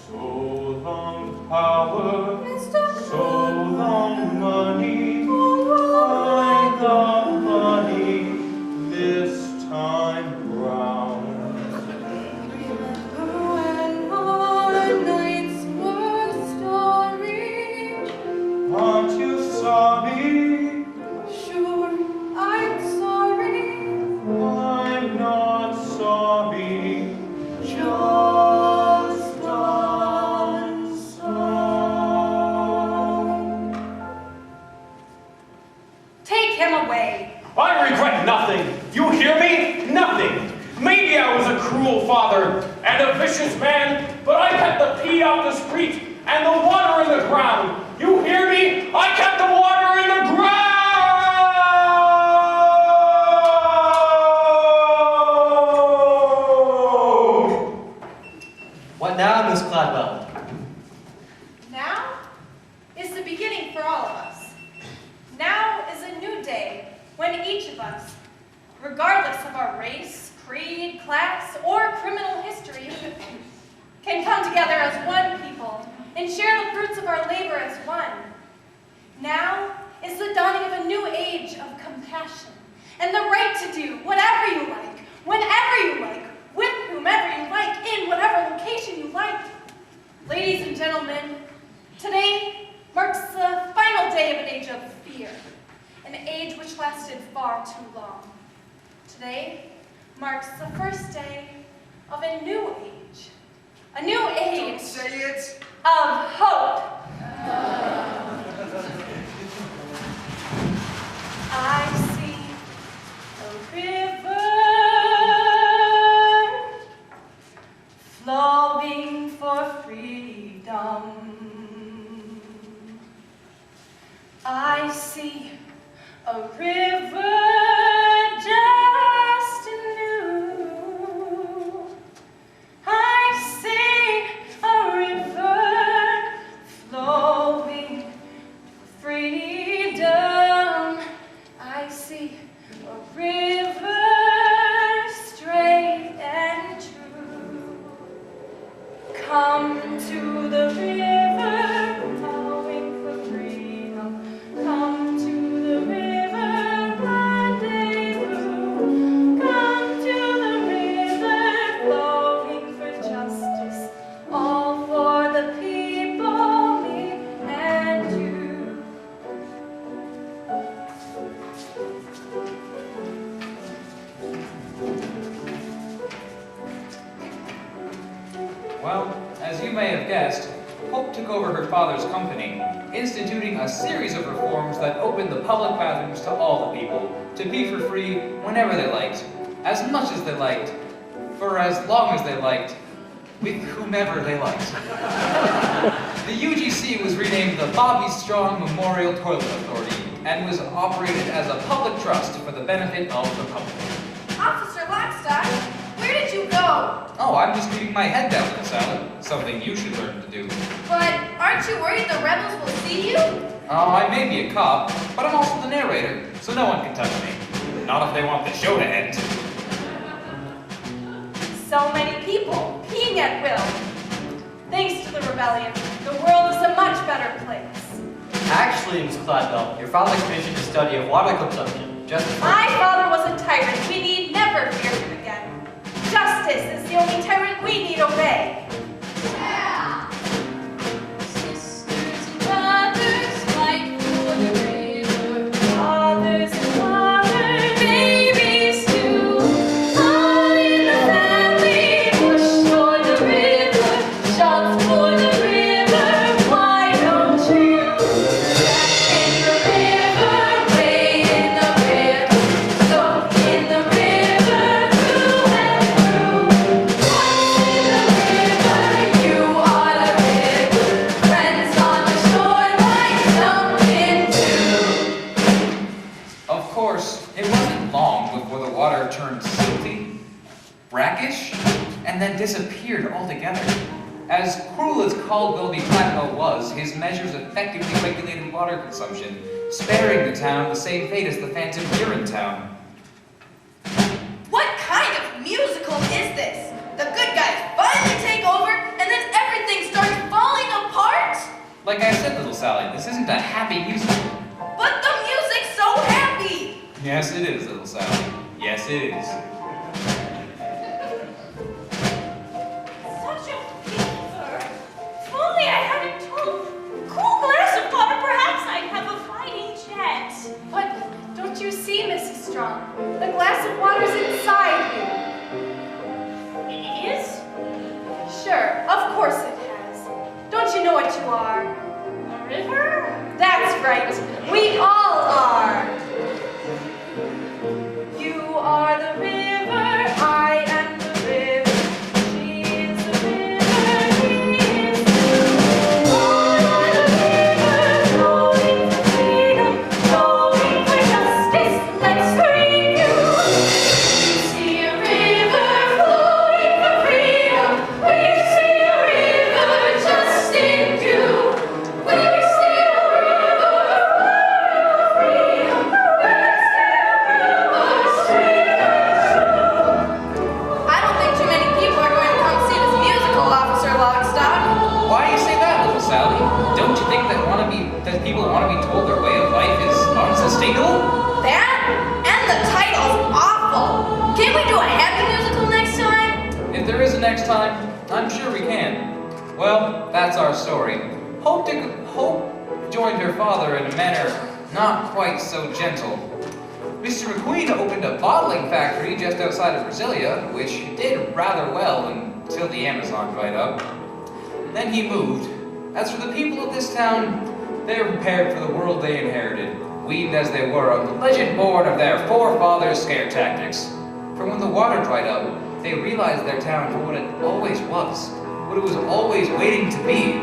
So long power, so long money, I got money this time round. When our nights were starry, Aren't you sorry? sure, I'm sorry. I'm not sorry. Just Take him away. I regret nothing. You hear me? Nothing. Maybe I was a cruel father and a vicious man, but I kept the pee off the street and the water in the ground. You hear me? I kept the water in the ground! What now, Miss Cladwell? Now is the beginning for all of us. Now is a new day when each of us, regardless of our race, creed, class, or criminal history, can come together as one people and share the fruits of our labor as one. Now is the dawning of a new age of compassion and the right to do whatever you like, whenever you like, with whomever you like, in whatever location you like. Ladies and gentlemen, today marks the final day of an age of fear, an age which lasted far too long. Today marks the first day of a new age. A new age Don't say it. of hope. I see a river A river straight and true. Come to the river, plowing for freedom. Come to the river, rendezvous. Come to the river, flowing for justice. All for the people, me and you. Well, as you may have guessed, Hope took over her father's company, instituting a series of reforms that opened the public bathrooms to all the people, to pee for free whenever they liked, as much as they liked, for as long as they liked, with whomever they liked. The UGC was renamed the Bobby Strong Memorial Toilet Authority and was operated as a public trust for the benefit of the public. Officer Lockstock, where did you go? Oh, I'm just keeping my head down, Little Salad. Something you should learn to do. But aren't you worried the rebels will see you? Oh, I may be a cop, but I'm also the narrator, so no one can touch me. Not if they want the show to end. So many people, peeing at will. Thanks to the rebellion, the world is a much better place. Actually, Miss Cladwell, your father commissioned a study of water consumption. Just My father was a tyrant. We need never fear him again. Justice is the only tyrant we need obey. Yeah. Sisters and brothers fight for the river. Fathers and mothers, Babies too. All in the family. Push for the river. Shout for the river. Why don't you? In the river, wade in the river. Soak in the river, through and through. Once in the river, you are the river. Friends on the shoreline, jump into. Of course, it wasn't long before the water turned silty, brackish, and then disappeared altogether. As cruel as Caldwell v. Platinum was, his measures effectively regulated water consumption, sparing the town the same fate as the phantom Urinetown. What kind of musical is this? The good guys finally take over, and then everything starts falling apart? Like I said, Little Sally, this isn't a happy musical. But the music's so happy! Yes, it is, Little Sally. Yes, it is. such a fever. If only I had a cool glass of water, perhaps I'd have a fighting chance. But don't you see, Mrs. Strong? The glass of water's inside you. It is? Sure, of course it has. Don't you know what you are? A river? That's right. We all are. You are the river, I am the river. She is the river, he is the river. All are the river, flowing for freedom, flowing for justice. Let's free you. We see a river flowing for freedom. We see a river just in view. We see a river flowing for freedom. We see a river straight and true. I don't think too many people are going to come see this musical, Officer Lockstock. Why do you say that, Little Sally? Don't you think that people want to be told their way of life is unsustainable? That and the title's awful. Can't we do a happy musical next time? If there is a next time, I'm sure we can. Well, that's our story. Hope joined her father in a manner not quite so gentle. Mr. McQueen opened a bottling factory just outside of Brasilia, which did rather well until the Amazon dried up. Then he moved. As for the people of this town, they were prepared for the world they inherited, weaned as they were on the legend born of their forefathers' scare tactics. For when the water dried up, they realized their town for what it always was, what it was always waiting to be.